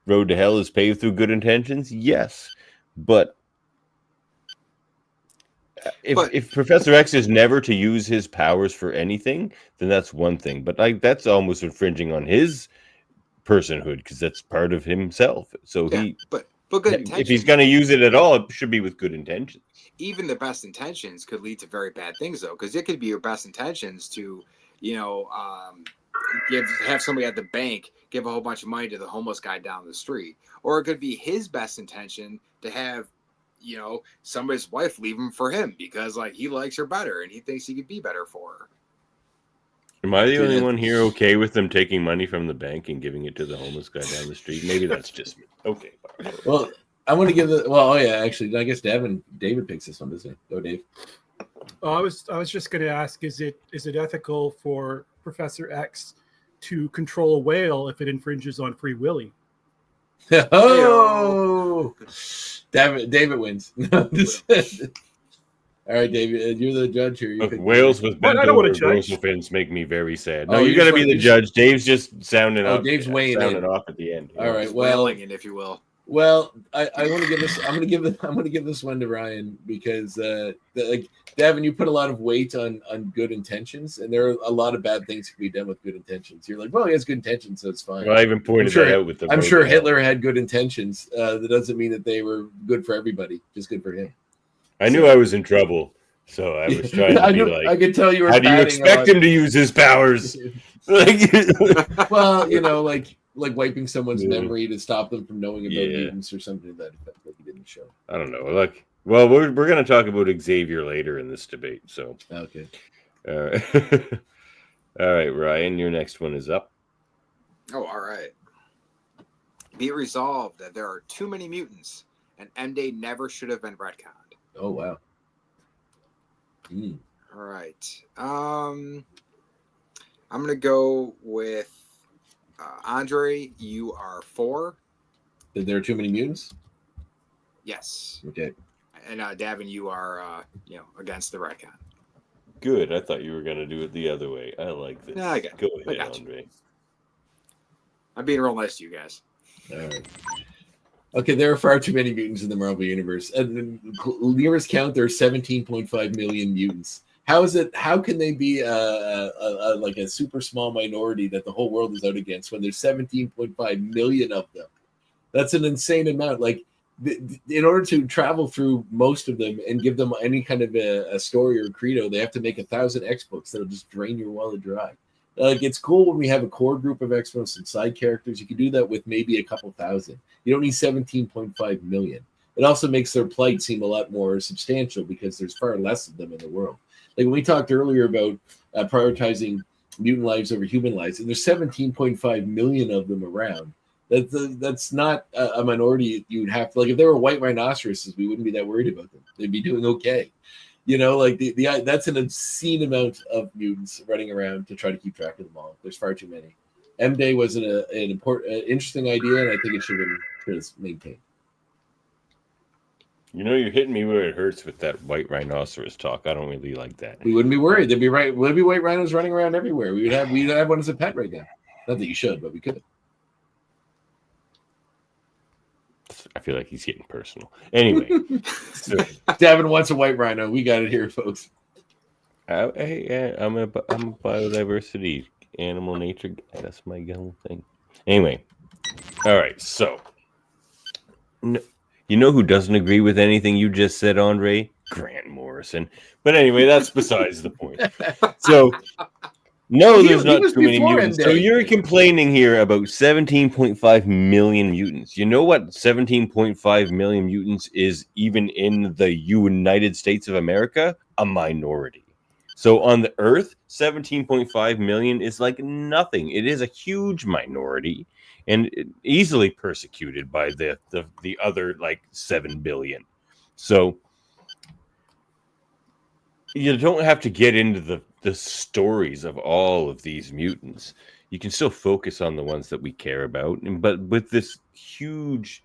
road to hell is paved through good intentions? Yes. But if Professor X is never to use his powers for anything, then that's one thing. But like that's almost infringing on his personhood because that's part of himself. So Yeah, but good intentions. if he's going to use it at all, it should be with good intentions. Even the best intentions could lead to very bad things, though, because it could be your best intentions to, have somebody at the bank give a whole bunch of money to the homeless guy down the street, or it could be his best intention to have, somebody's wife leave him for him because like he likes her better and he thinks he could be better for her. Am I the only one here okay with them taking money from the bank and giving it to the homeless guy down the street? Maybe that's just me. Okay. Well, I want to give actually, I guess David picks this one, doesn't he? Go, Dave. I was just going to ask: is it ethical for Professor X to control a whale if it infringes on Free Willy? Oh, David wins. All right, David, you're the judge here. Look, whales with bent over dorsal fins make me very sad. No, you got to be the judge. Dave's just sounding up. Dave's weighing sounding off at the end. All right, whaling it, if you will. Well, I want to give this. I'm going to give this one to Ryan because, Davin, you put a lot of weight on good intentions, and there are a lot of bad things that can be done with good intentions. You're like, well, he has good intentions, so it's fine. Well, I even pointed that out with the. I'm sure Hitler had good intentions. That doesn't mean that they were good for everybody. Just good for him. I knew I was in trouble, so I was trying to be like. I could tell you were. How do you expect him to use his powers? Well, like wiping someone's memory to stop them from knowing about mutants or something that he didn't show. I don't know. Look, well, we're going to talk about Xavier later in this debate. So okay. All right, Ryan, your next one is up. Oh, all right. Be it resolved that there are too many mutants, and M-Day never should have been retconned. Oh wow. All right. I'm gonna go with Andre. You are 4. Is there too many mutants? Yes. Okay. And Davin, you are against the retcon. Good. I thought you were gonna do it the other way. I like this. No, I got Go I ahead, got Andre. I'm being real nice to you guys. All right. Okay, there are far too many mutants in the Marvel Universe. And the nearest count, there are 17.5 million mutants. How can they be like a super small minority that the whole world is out against when there's 17.5 million of them? That's an insane amount. Like, in order to travel through most of them and give them any kind of a story or credo, they have to make 1,000 X books that'll just drain your wallet dry. Like, it's cool when we have a core group of X-Men and side characters. You can do that with maybe a couple thousand. You don't need 17.5 million. It also makes their plight seem a lot more substantial because there's far less of them in the world. Like when we talked earlier about prioritizing mutant lives over human lives, and there's 17.5 million of them around. That's not a minority you'd have to, like, if they were white rhinoceroses, we wouldn't be that worried about them. They'd be doing okay. Like that's an obscene amount of mutants running around to try to keep track of them all. There's far too many. M-Day was an interesting idea, and I think it should have been maintained. You're hitting me where it hurts with that white rhinoceros talk. I don't really like that. We wouldn't be worried. There'd be white rhinos running around everywhere. We'd have one as a pet right now. Not that you should, but we could. I feel like he's getting personal. Anyway, so, Davin wants a white rhino. We got it here, folks. Hey, I'm a biodiversity, animal nature guy. That's my whole thing. Anyway, all right. So, you know who doesn't agree with anything you just said, Andre? Grant Morrison. But anyway, that's besides the point. So. No, there's not too many mutants. So you're complaining here about 17.5 million mutants. You know what 17.5 million mutants is even in the United States of America? A minority. So on the Earth, 17.5 million is like nothing. It is a huge minority and easily persecuted by the other like 7 billion. So you don't have to get into the stories of all of these mutants. You can still focus on the ones that we care about. But with this huge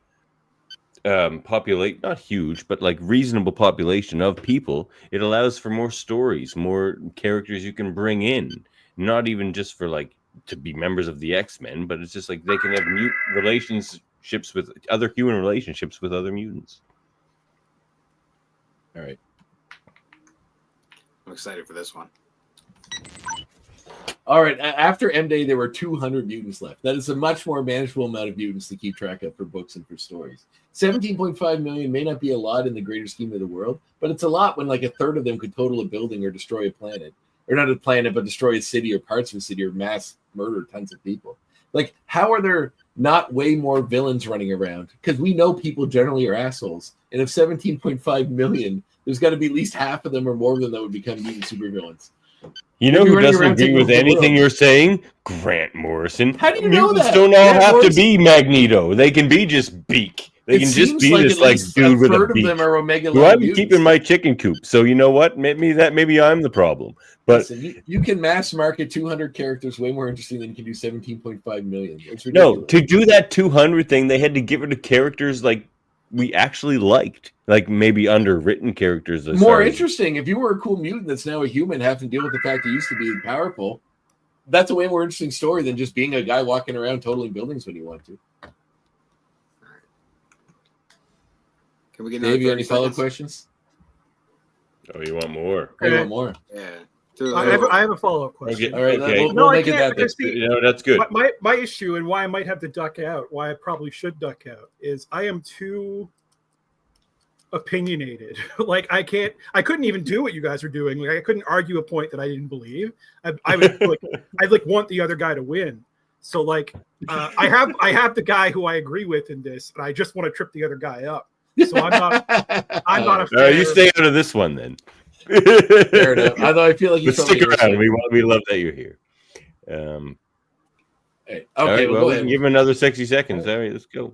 not huge, but like reasonable population of people, it allows for more stories, more characters you can bring in. Not even just for like to be members of the X-Men, but it's just like they can have relationships with other human relationships with other mutants. All right. I'm excited for this one. All right. After M Day, there were 200 mutants left. That is a much more manageable amount of mutants to keep track of for books and for stories. 17.5 million may not be a lot in the greater scheme of the world, but it's a lot when like a third of them could total a building or destroy a planet. Or not a planet, but destroy a city or parts of a city or mass murder tons of people. Like, how are there not way more villains running around? Because we know people generally are assholes. And if 17.5 million, there's got to be at least half of them or more of them that would become mutant supervillains. You know who doesn't agree with anything you're saying? Grant Morrison. How do you know Mutants that? don't all Grant have Morrison. to be Magneto. They can be just Beak. They can just be this like dude with a beak. Of them are Omega Well, I'm keeping my chicken coop, so you know what? Maybe I'm the problem. But listen, you can mass market 200 characters way more interesting than you can do 17.5 million. It's ridiculous. no, to do that 200 thing, they had to get rid of characters like we actually liked, like maybe underwritten characters. More interesting. If you were a cool mutant that's now a human, having to deal with the fact he used to be powerful, that's a way more interesting story than just being a guy walking around totaling buildings when you want to. Can we get Dave, you have any follow-up questions? Oh, you want more? I want more. Yeah. I have a follow-up question. Okay. All right, Okay. we'll make it that. That's good. My issue and why I might have to duck out, why I probably should duck out, is I am too opinionated. Like I couldn't even do what you guys are doing. Like I couldn't argue a point that I didn't believe. I would like want the other guy to win. So like I have the guy who I agree with in this, and I just want to trip the other guy up. So I'm not a fan. You stay out of this one then. Fair enough. Although I feel like you stick around. We love that you're here. Okay, right, well, go we ahead. can give him another 60 seconds. All right, let's go.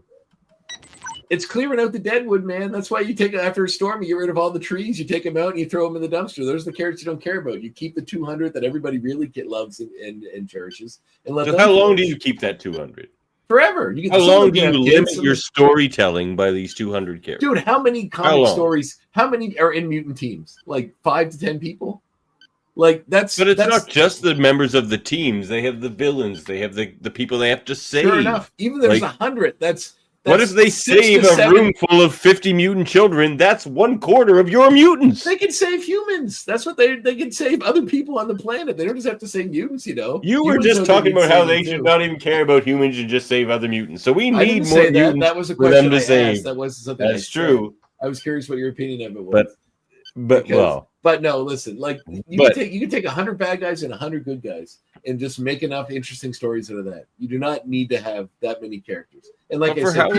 It's clearing out the deadwood, man. That's why you take after a storm, you get rid of all the trees, you take them out, and you throw them in the dumpster. Those are the characters you don't care about. You keep the 200 that everybody really loves and cherishes. And let So them how long flourish. do you keep that 200? Forever. How long do you limit your storytelling by these 200 characters? Dude, how many comic stories? How many are in mutant teams? Like 5 to 10 people? Like that's. But it's not just the members of the teams. They have the villains. They have the people they have to save. Sure enough. Even there's 100. That's what if they 6 to save a 7 room full of 50 mutant children? That's 1/4 of your mutants. They can save humans. That's what they can save other people on the planet. They don't just have to save mutants, you know. You were just talking about how they should not even care about humans and just save other mutants. So we need more mutants that was a for question them to I save. asked. That wasn't something That's true. I was curious what your opinion of it was. But no, listen. Like you can take 100 bad guys and 100 good guys, and just make enough interesting stories out of that. You do not need to have that many characters. And like I said,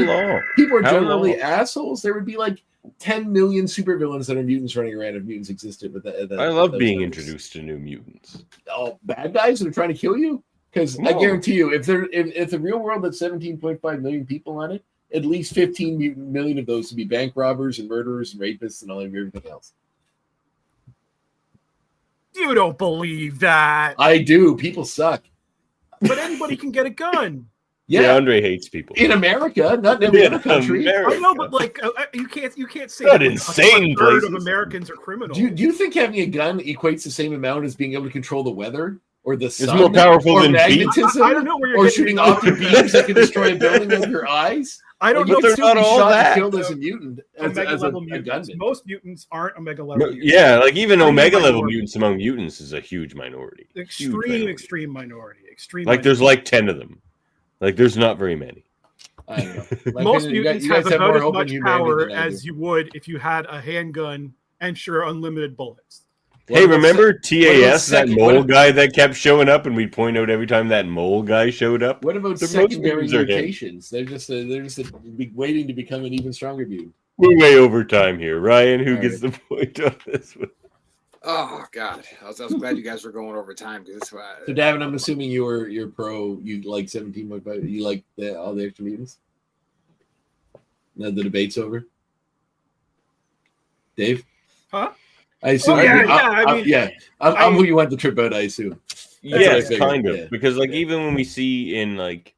people are generally assholes. There would be like 10 million supervillains that are mutants running around if mutants existed. But I love being introduced to new mutants. Oh, bad guys that are trying to kill you? Because I guarantee you, if the real world had 17.5 million people on it, at least 15 million of those would be bank robbers and murderers and rapists and all of everything else. You don't believe that. I do. People suck. But anybody can get a gun. Yeah, Andre hates people in America, not in every other country. I know, but like you can't say not insane a third of Americans are criminals. Do you think having a gun equates the same amount as being able to control the weather or the sun? It's more powerful than magnetism. I don't know where you're or shooting optic beams that can destroy a building with your eyes. I don't know. You can still be shot and killed as a mutant, as a mutants. gunman. Most mutants aren't omega level. Yeah, like even omega level mutants among mutants is a huge minority. Extreme minority. Like there's like 10 of them. Like there's not very many. I don't know. Most mutants have about as much power as you would if you had a handgun and unlimited bullets. Hey, remember TAS, that mole guy that kept showing up, and we'd point out every time that mole guy showed up? What about secondary mutations? They're just waiting to become an even stronger mutant. We're way over time here. Ryan, who gets the point on this one? Oh God, I was glad you guys were going over time because that's why. So, Davin, I'm assuming you're pro. You like 17.5. You like all the extra mutants. Now the debate's over. Dave, huh? I assume. I'm who you want to trip out. I assume. Yes, kind of. Yeah. Because even when we see in like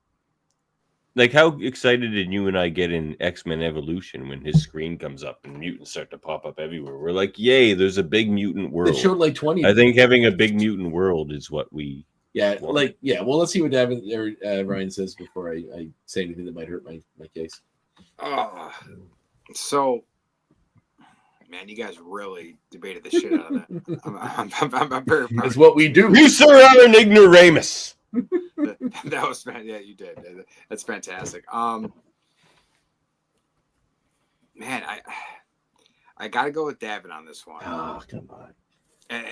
how excited did you and I get in X-Men Evolution when his screen comes up and mutants start to pop up everywhere? We're like, yay! There's a big mutant world. It showed like 20. I think having a big mutant world is what we. Yeah, want. Well, let's see what Davin or Ryan says before I say anything that might hurt my case. So Man, you guys really debated the shit out of that. I'm very proud. That's what we do. You sir are an ignoramus. That was fantastic. Yeah, you did. That's fantastic. Man, I got to go with Davin on this one. Oh, come on. And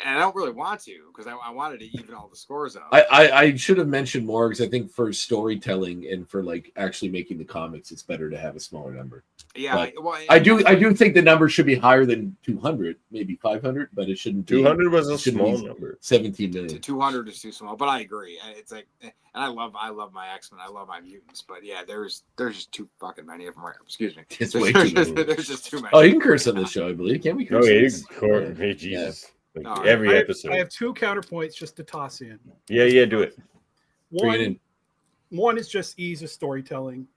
I don't really want to because I wanted to even all the scores out. I should have mentioned more because I think for storytelling and for like actually making the comics, it's better to have a smaller number. Yeah, I do think the number should be higher than 200, maybe 500, but it shouldn't be. 200 was a small number. 17 million. 200 is too small, but I agree. It's like, and I love my X-Men, I love my mutants, but yeah, there's just too fucking many of them. Right? Excuse me. It's way too many. There's just too many. Oh, you can curse on this show, I believe. Can we curse? Oh yeah, on this? hey, Jesus. Yeah. Like, every episode. I have 2 counterpoints just to toss in. Yeah, do it. One is just ease of storytelling.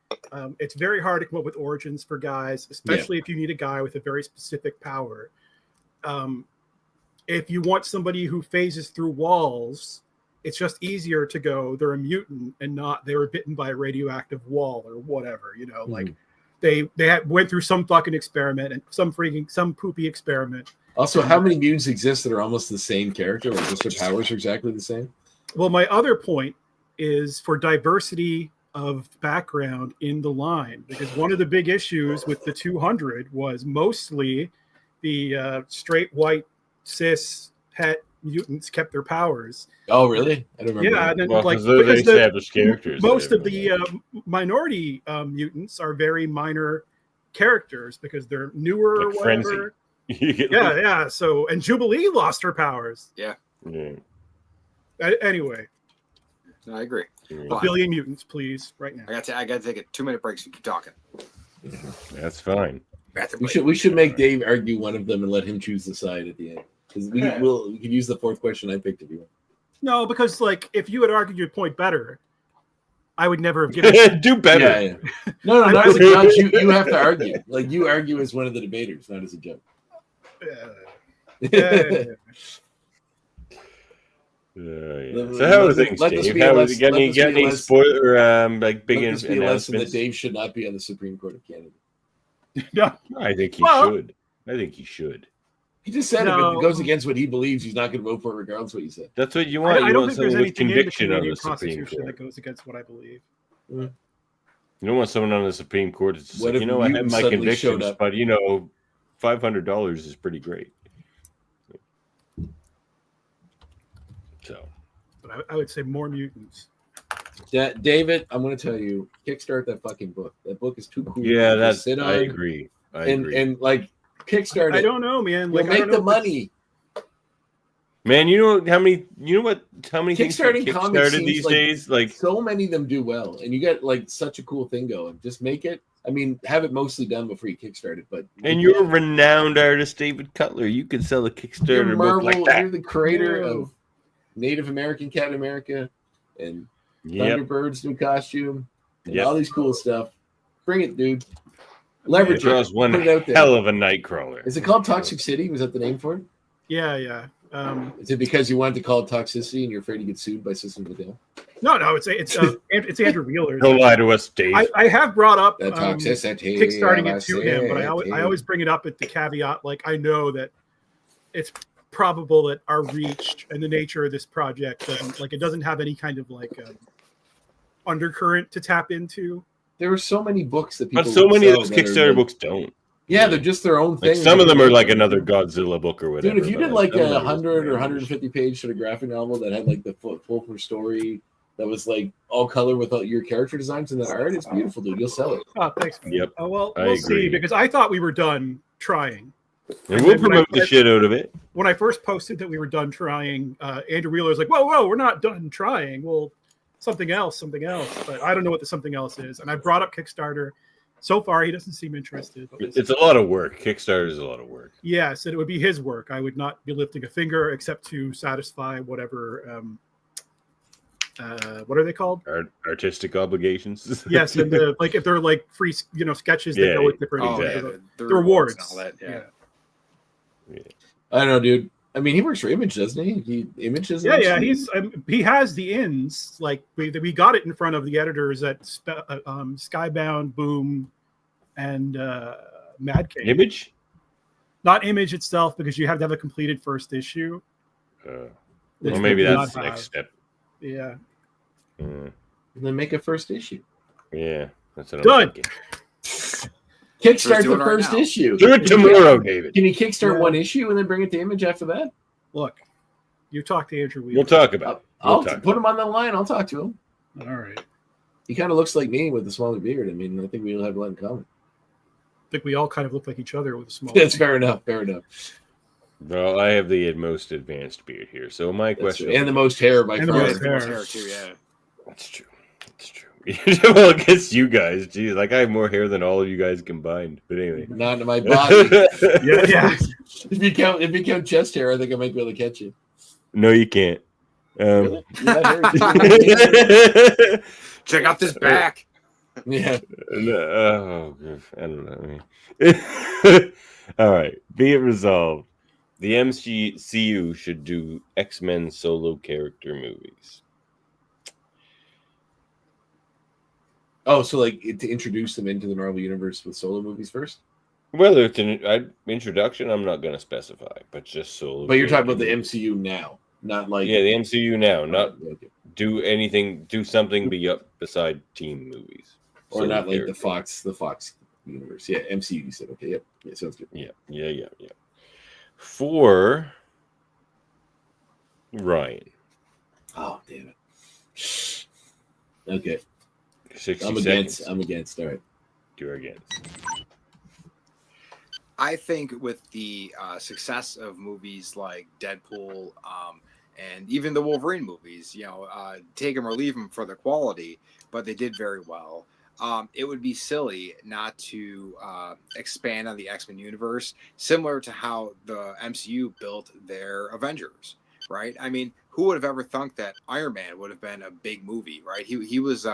It's very hard to come up with origins for guys, especially if you need a guy with a very specific power. If you want somebody who phases through walls, it's just easier to go, they're a mutant and not they were bitten by a radioactive wall or whatever, you know, like they went through some fucking experiment and some poopy experiment. Also, how many mutants exist that are almost the same character or just their powers are exactly the same? Well, my other point is for diversity of background in the line, because one of the big issues with the 200 was mostly the straight white cis het mutants kept their powers. Oh, really? I don't remember. Yeah, and then, Well, like they're because established characters. most of the minority mutants are very minor characters because they're newer or Like whatever. Frenzy. Yeah. So, and Jubilee lost her powers. Yeah. Anyway, No, I agree. a billion mutants, please, right now. I got to take a 2-minute break so you keep talking. That's fine. We should make Dave argue one of them and let him choose the side at the end. Because we could use the 4th question I picked if you want. No, because like if you had argued your point better, I would never have given it. Do better. Yeah. No, not as a judge. You have to argue. Like you argue as one of the debaters, not as a judge. So how are things, Dave? How is it getting any spoiler like big Let this be a lesson that announcements? Dave should not be on the Supreme Court of Canada. No. I think he should. I think he should. He just said if it goes against what he believes, he's not going to vote for it regardless of what you said. That's what you want. I You don't want think there's someone with anything in the conviction on Canadian the Supreme Constitution Court. that goes against what I believe. You don't want someone on the Supreme Court that's just What like, if I have mutants my suddenly showed convictions, up? but $500 is pretty great. So, But I would say more mutants. Yeah, David, I'm going to tell you, kickstart that fucking book. That book is too cool. yeah, to that's. sit on. I agree. I agree. And like kickstart it. I don't know, man. You'll Like, I make don't the know money. Man, you know how many? You know what? How many things get Kickstarting comics kickstarted seems these like days? Like, so many of them do well, and you get like such a cool thing going. Just make it. I mean, have it mostly done before you kickstart it. But and you're a renowned artist, David Cutler. You could sell a you're Kickstarter book Marvel. like that. You're the creator of Native American Captain America and Thunderbird's new costume and all these cool stuff. Bring it, dude. Leverage it. Draws one Put it out there. hell of a Nightcrawler. Is it called Toxic City? Was that the name for it? Yeah. Is it because you wanted to call it Toxicity and you're afraid to get sued by Systems of a Down? No. It's Andrew Wheeler. Don't lie to us, Dave. I have brought up The toxicity. kickstarting it to him, but I always bring it up at the caveat. Like I know that it's probable that our reach and the nature of this project doesn't have any kind of like undercurrent to tap into. There are so many books that people. But so many of sell those that are Kickstarter like- books don't. Yeah, they're just their own Like thing. some of them are like another Godzilla book or whatever. Dude, if you did like some of a them are 100 or just 150 page sort of graphic novel that had like the full story that was like all color with all your character designs and the art, it's beautiful, dude. You'll sell it. Oh, thanks. Man. Yep. Oh well, I we'll agree. see because I thought we were done trying. And we'll promote the shit out of it. When I first posted that we were done trying, Andrew Wheeler was like, "Whoa, we're not done trying. Well, something else." But I don't know what the something else is. And I brought up Kickstarter. So far, he doesn't seem interested. But It's a lot of work. Kickstarter is a lot of work. Yes, and it would be his work. I would not be lifting a finger except to satisfy whatever. What are they called? Artistic obligations. Yes, and like if they're like free, sketches that go with different exactly. the rewards. And all that, yeah. I don't know, dude. I mean, he works for Image, doesn't he? Image doesn't. Yeah. He has the ins. Like we got it in front of the editors at Skybound, Boom, and Mad King. Image? Not Image itself, because you have to have a completed first issue. Well, which maybe we do that's the not next have. step. Yeah. Mm, And then make a first issue. yeah, that's what Done. I'm thinking. Kickstart do the it right first now. issue. Do it tomorrow, David. Can you kickstart Yeah. one issue and then bring it to Image after that? Look, you talk to Andrew Weaver. We'll talk about it. I'll We'll talk put him on the line. I'll talk to him. All right. He kind of looks like me with a smaller beard. I mean, I think we'll have a lot in common. I think we all kind of look like each other with a small. That's fair enough. Fair enough. Well, I have the most advanced beard here, so my That's question true. And the most hair by And the far. most hair. Hair too, yeah. That's true. That's true. Well, against you guys, geez, like I have more hair than all of you guys combined. But anyway, Not in my body. Yeah. if you count chest hair, I think I might be able to catch you. No, you can't. Really? That hurts. Check out this back. Yeah. Oh, I don't know. I mean. All right, be it resolved. The MCU should do X-Men solo character movies. Oh, so like to introduce them into the Marvel universe with solo movies first? Whether it's an introduction, I'm not going to specify, but just solo. But you're talking about the character movies. MCU now, not like Yeah, the MCU now, not okay. do something beside team movies, Or Solo not like character. the Fox universe. Yeah, MCU. You said okay. Yep. Yeah, sounds good. Yeah. For Ryan, Oh damn it. Okay, 60 I'm seconds. against. All right. You're against. I think with the success of movies like Deadpool and even the Wolverine movies, take them or leave them for the quality, but they did very well. It would be silly not to expand on the X-Men universe, similar to how the MCU built their Avengers, right? I mean, who would have ever thunk that Iron Man would have been a big movie, right? He was,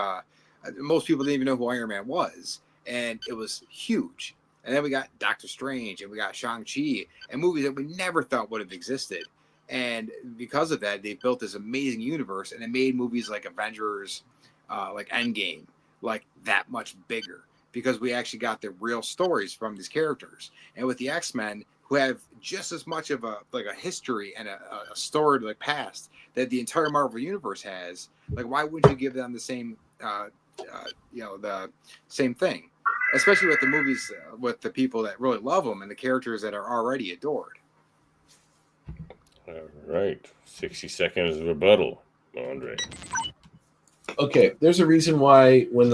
most people didn't even know who Iron Man was, and it was huge. And then we got Doctor Strange and we got Shang-Chi and movies that we never thought would have existed. And because of that, they built this amazing universe and it made movies like Avengers, like Endgame, like that much bigger because we actually got the real stories from these characters. And with the X-Men, who have just as much of a history and a storied like past that the entire Marvel universe has, like why wouldn't you give them the same the same thing? Especially with the movies with the people that really love them and the characters that are already adored. All right, 60 seconds of rebuttal, Andre. Okay, there's a reason why when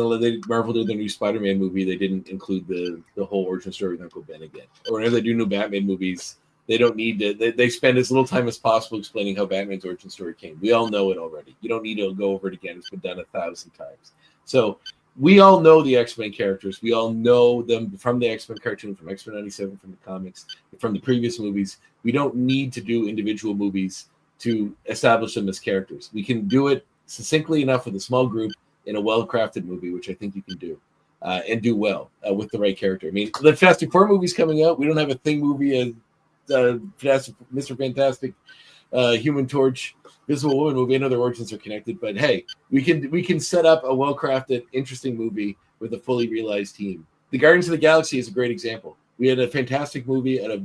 Marvel did the new Spider-Man movie, they didn't include the whole origin story with Uncle Ben again. Or whenever they do new Batman movies, they don't need to. They spend as little time as possible explaining how Batman's origin story came. We all know it already. You don't need to go over it again. It's been done 1,000 times. So we all know the X-Men characters. We all know them from the X-Men cartoon, from X-Men 97, from the comics, from the previous movies. We don't need to do individual movies to establish them as characters. We can do it succinctly enough with a small group in a well-crafted movie, which I think you can do, and do well with the right character. I mean, the Fantastic Four movie's coming out. We don't have a Thing movie, Mr. Fantastic, Human Torch, Visible Woman movie. I know their origins are connected, but hey, we can set up a well-crafted, interesting movie with a fully realized team. The Guardians of the Galaxy is a great example. We had a fantastic movie out of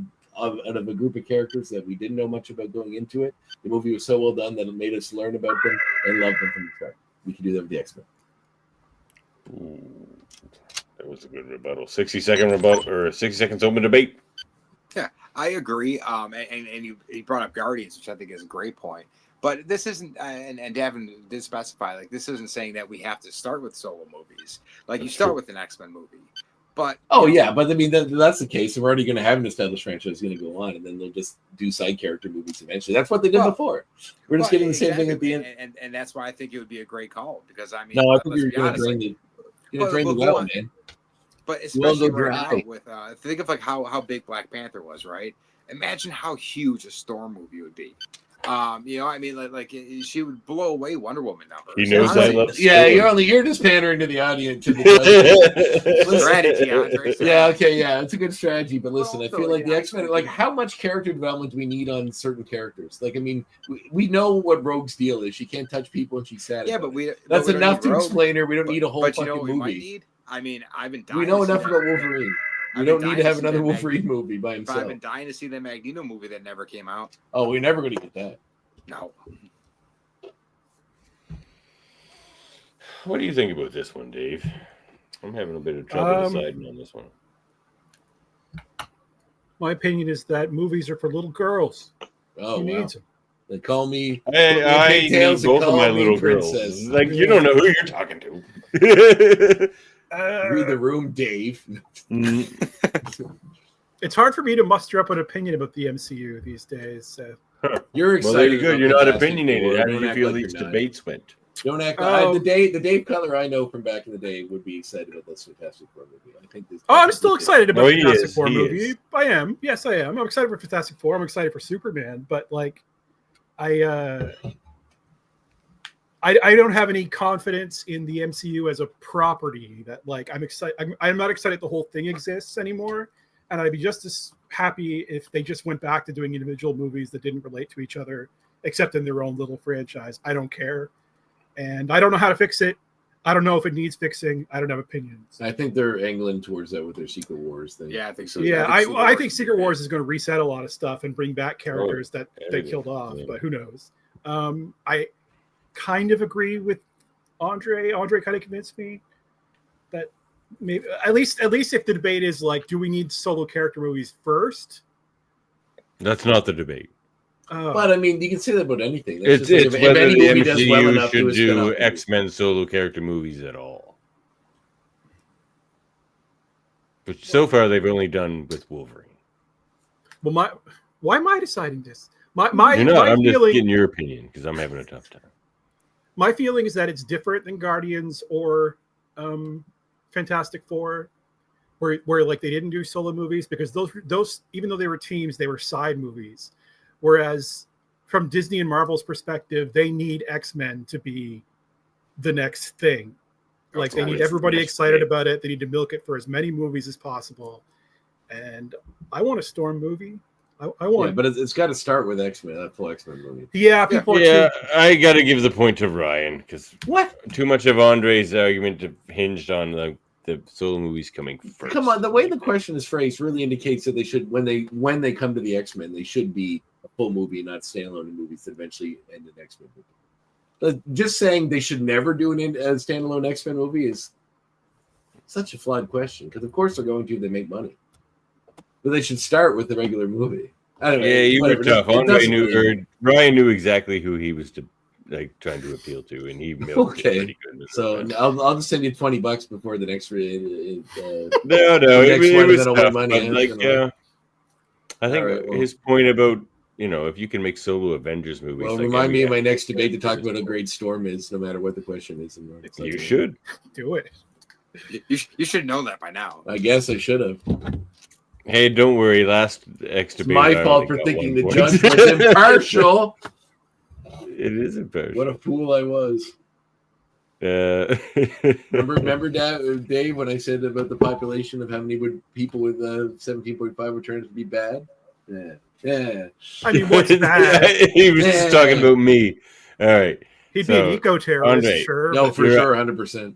a group of characters that we didn't know much about going into it. The movie was so well done that it made us learn about them and love them from the start. We can do that with the X-Men. Ooh, that was a good rebuttal. 60-second rebuttal or 60 seconds open debate. Yeah, I agree. And you brought up Guardians, which I think is a great point. But this isn't, and Davin did specify, like, this isn't saying that we have to start with solo movies. Like, you start with an X-Men movie. But but I mean, that's the case. We're already going to have an established franchise going to go on, and then they'll just do side character movies eventually. That's what they did before. We're just getting the same thing at the end. And that's why I think it would be a great call because I mean, No, I think let's you're be going honest, to drain the well, man. But especially go right dry. now with think of like how big Black Panther was, right? Imagine how huge a Storm movie would be. I mean, like she would blow away Wonder Woman numbers. He knows I love Yeah, Storm. you're just pandering to the audience. To the Strategy, Andre. yeah, okay, yeah, it's a good strategy. But listen, Well, I feel like the X-Men, like how much character development do we need on certain characters? Like, I mean, we know what Rogue's deal is. She can't touch people and she's sad. Yeah, about but it. That's enough to Rogue. explain her. We don't need a whole But fucking you know what we might movie. need? I mean, Ivan. We know enough about Wolverine. You don't need to have another Wolverine movie by But himself. I've been dying to see the Magneto movie that never came out. Oh, we're never going to get that. No. What do you think about this one, Dave? I'm having a bit of trouble deciding on this one. My opinion is that movies are for little girls. Oh, Who wow. needs them? They call me. I need pigtails and both of call my me little princess. girls. Like, you don't know who you're talking to. Read the room, Dave. It's hard for me to muster up an opinion about the MCU these days. So. You're Well, there excited. you go. about You're not Fantastic opinionated. Four. How do Don't you act feel like these you're not. debates went? Don't act Oh. like the Dave Cutler I know from back in the day would be excited about this Fantastic Four movie. I think this. Oh, I'm still excited about Oh, the he Fantastic is. Four He movie. is. I am. Yes, I am. I'm excited for Fantastic Four. I'm excited for Superman. But like, I don't have any confidence in the MCU as a property that like I'm excited. I'm not excited the whole thing exists anymore. And I'd be just as happy if they just went back to doing individual movies that didn't relate to each other, except in their own little franchise. I don't care. And I don't know how to fix it. I don't know if it needs fixing. I don't have opinions. I think they're angling towards that with their Secret Wars thing. Yeah, I think so. Yeah, I think I think Secret Wars is going to reset a lot of stuff and bring back characters that they everything. killed off, Yeah. but who knows? I kind of agree with Andre. Andre kind of convinced me that maybe at least if the debate is like, do we need solo character movies first? That's not the debate. But I mean, you can say that about anything. That's It's just like if whether any the movie does well MCU enough to should a spin-off do movie. X-Men solo character movies at all. But so far, they've only done with Wolverine. Well, why am I deciding this? You're not. My I'm just feeling, getting your opinion because I'm having a tough time. my feeling is that it's different than Guardians or Fantastic Four, where like they didn't do solo movies because those even though they were teams, they were side movies. Whereas from Disney and Marvel's perspective, they need X-Men to be the next thing. Like they need everybody excited about it. They need to milk it for as many movies as possible. And I want a Storm movie. I want. Yeah, but it's got to start with X-Men, that full X-Men movie. Yeah, people Yeah, are too. I got to give the point to Ryan because What? too much of Andre's argument hinged on the solo movies coming first. Come on, the way the question is phrased really indicates that they should, when they come to the X-Men, they should be a full movie, not standalone movies that eventually end an X-Men movie. Just saying they should never do a standalone X-Men movie is such a flawed question because of course they're going to. They make money, but they should start with the regular movie. I don't know. Yeah, you were Whatever. tough. It Andre doesn't knew, really- or Ryan knew exactly who he was trying to appeal to, and he milked it Okay. pretty good. So I'll just send you $20 before the next. no, the next it one, was then I'll win tough, money, but, like, you know. I think All right, well. his point about if you can make solo Avengers movies, Well, like remind me of every my next actor debate to talk is about how cool. great Storm is, no matter what the question is. You should. Do it. You should know that by now. I guess I should have. Hey, don't worry. Last X It's debate, my I fault only for got thinking 1 the point. judge was impartial. It is impartial. What a fool I was. Remember Dave, when I said about the population of how many people with 17.5 would turn out to be bad? Yeah. I mean, what's that? He was just talking about me. All right. He'd be So, an eco-terrorist, Andre. sure. No, but- for You're sure, 100%.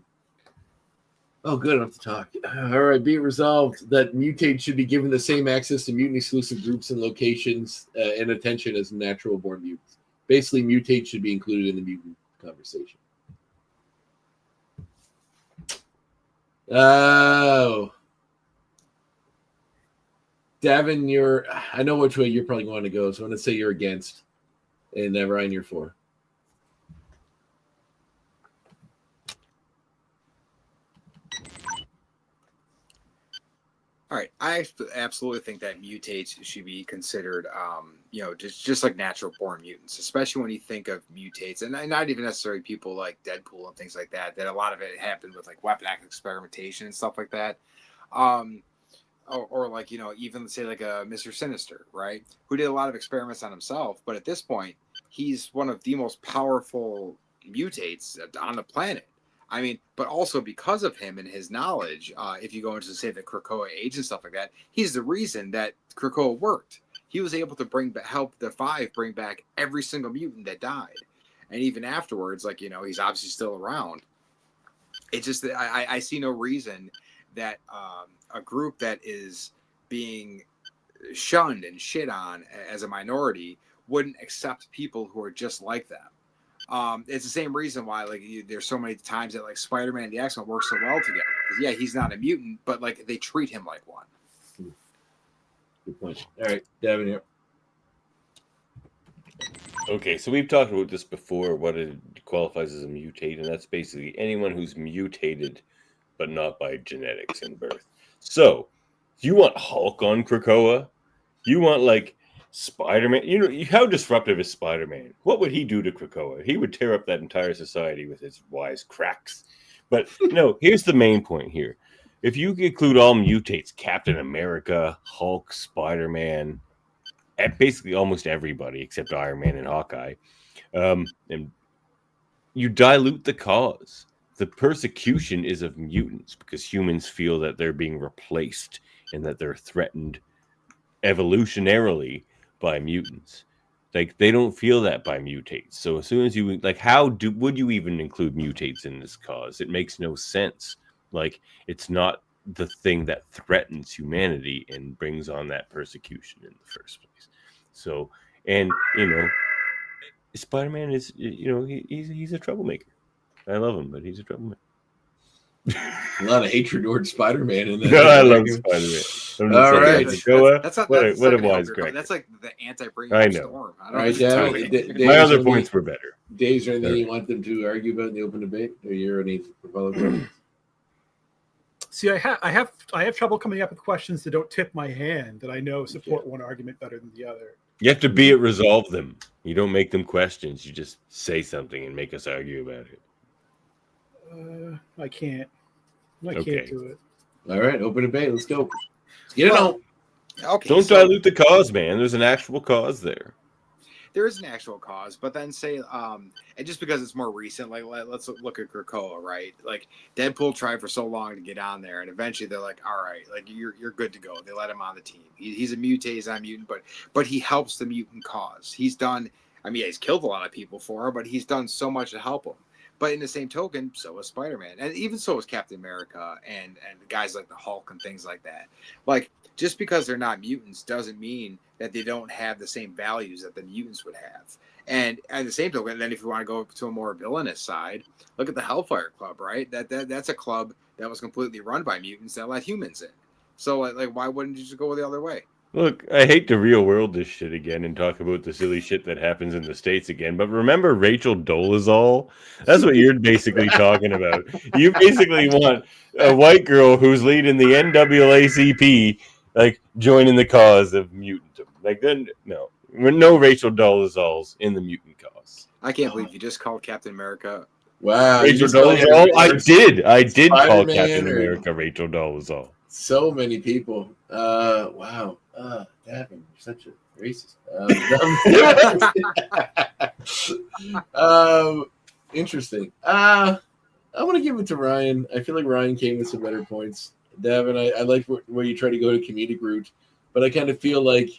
Oh, good enough to talk. All right, be it resolved that mutate should be given the same access to mutant exclusive groups and locations and attention as natural born mutants. Basically, mutate should be included in the mutant conversation. Oh. Davin, I know which way you're probably going to go, so I'm going to say you're against. And Ryan, you're for. All right, I absolutely think that mutates should be considered, just like natural born mutants, especially when you think of mutates, and not even necessarily people like Deadpool and things like that. That a lot of it happened with like weapon experimentation and stuff like that, or like even say like a Mr. Sinister, right? Who did a lot of experiments on himself, but at this point, he's one of the most powerful mutates on the planet. I mean, but also because of him and his knowledge, if you go into, say, the Krakoa age and stuff like that, he's the reason that Krakoa worked. He was able to help the Five bring back every single mutant that died. And even afterwards, he's obviously still around. It just, I see no reason that a group that is being shunned and shit on as a minority wouldn't accept people who are just like them. It's the same reason why there's so many times that like Spider-Man and the X-Men work so well together. Yeah, he's not a mutant, but like they treat him like one. Good point. All right, Devin here. Okay, so we've talked about this before, what it qualifies as a mutate, and that's basically anyone who's mutated, but not by genetics and birth. So, you want Hulk on Krakoa? You want, like, Spider-Man? You know, how disruptive is Spider-Man? What would he do to Krakoa? He would tear up that entire society with his wise cracks. But, no, here's the main point here. If you include all mutates, Captain America, Hulk, Spider-Man, basically almost everybody except Iron Man and Hawkeye, and you dilute the cause. The persecution is of mutants because humans feel that they're being replaced and that they're threatened evolutionarily by mutants. Like, they don't feel that by mutates. So as soon as you, like, would you even include mutates in this cause? It makes no sense. Like, it's not the thing that threatens humanity and brings on that persecution in the first place. So, and Spider-Man is, he's a troublemaker. I love him, but he's a troublemaker. A lot of hatred towards Spider-Man in that. No, I love Spider-Man. All right. That's not what a gonna help wise your crack. point. That's like the anti-bring I know. storm. I don't All right, know. Dave, My other points were better. Dave, is there anything you want them to argue about in the open debate? Or you're any proposal? See, I have trouble coming up with questions that don't tip my hand that I know support one argument better than the other. You have to be it, resolve them. You don't make them questions. You just say something and make us argue about it. I can't. I Okay. can't do it. All right, open debate. Let's go. Get it on. Okay, Don't so dilute the cause, man. There's an actual cause there. there is an actual cause, but then say, and just because it's more recent, like let's look at Krakoa, right? Like Deadpool tried for so long to get on there, and eventually they're like, all right, like you're good to go. They let him on the team. He's a mutate, he's not a mutant, but he helps the mutant cause. He's done. I mean, he's killed a lot of people for her, but he's done so much to help him. But in the same token, so is Spider-Man, and even so is Captain America, and guys like the Hulk and things like that. Like, just because they're not mutants doesn't mean that they don't have the same values that the mutants would have. And at the same token, then if you want to go to a more villainous side, look at the Hellfire Club, right? That's a club that was completely run by mutants that let humans in. So, like, why wouldn't you just go the other way? Look, I hate to real world this shit again and talk about the silly shit that happens in the States again, but remember Rachel Dolezal? That's what you're basically talking about. You basically want a white girl who's leading the NAACP, like, joining the cause of mutant. Like, then, no Rachel Dolezals in the mutant cause. I can't believe you just called Captain America. Wow. Rachel Dolezal? I did call Spider-Man Captain or- America Rachel Dolezal. So many people. Wow. Davin, you're such a racist. Interesting. I'm gonna give it to Ryan. I feel like Ryan came with some better points. Davin, I like where you try to go to comedic route, but I kind of feel like,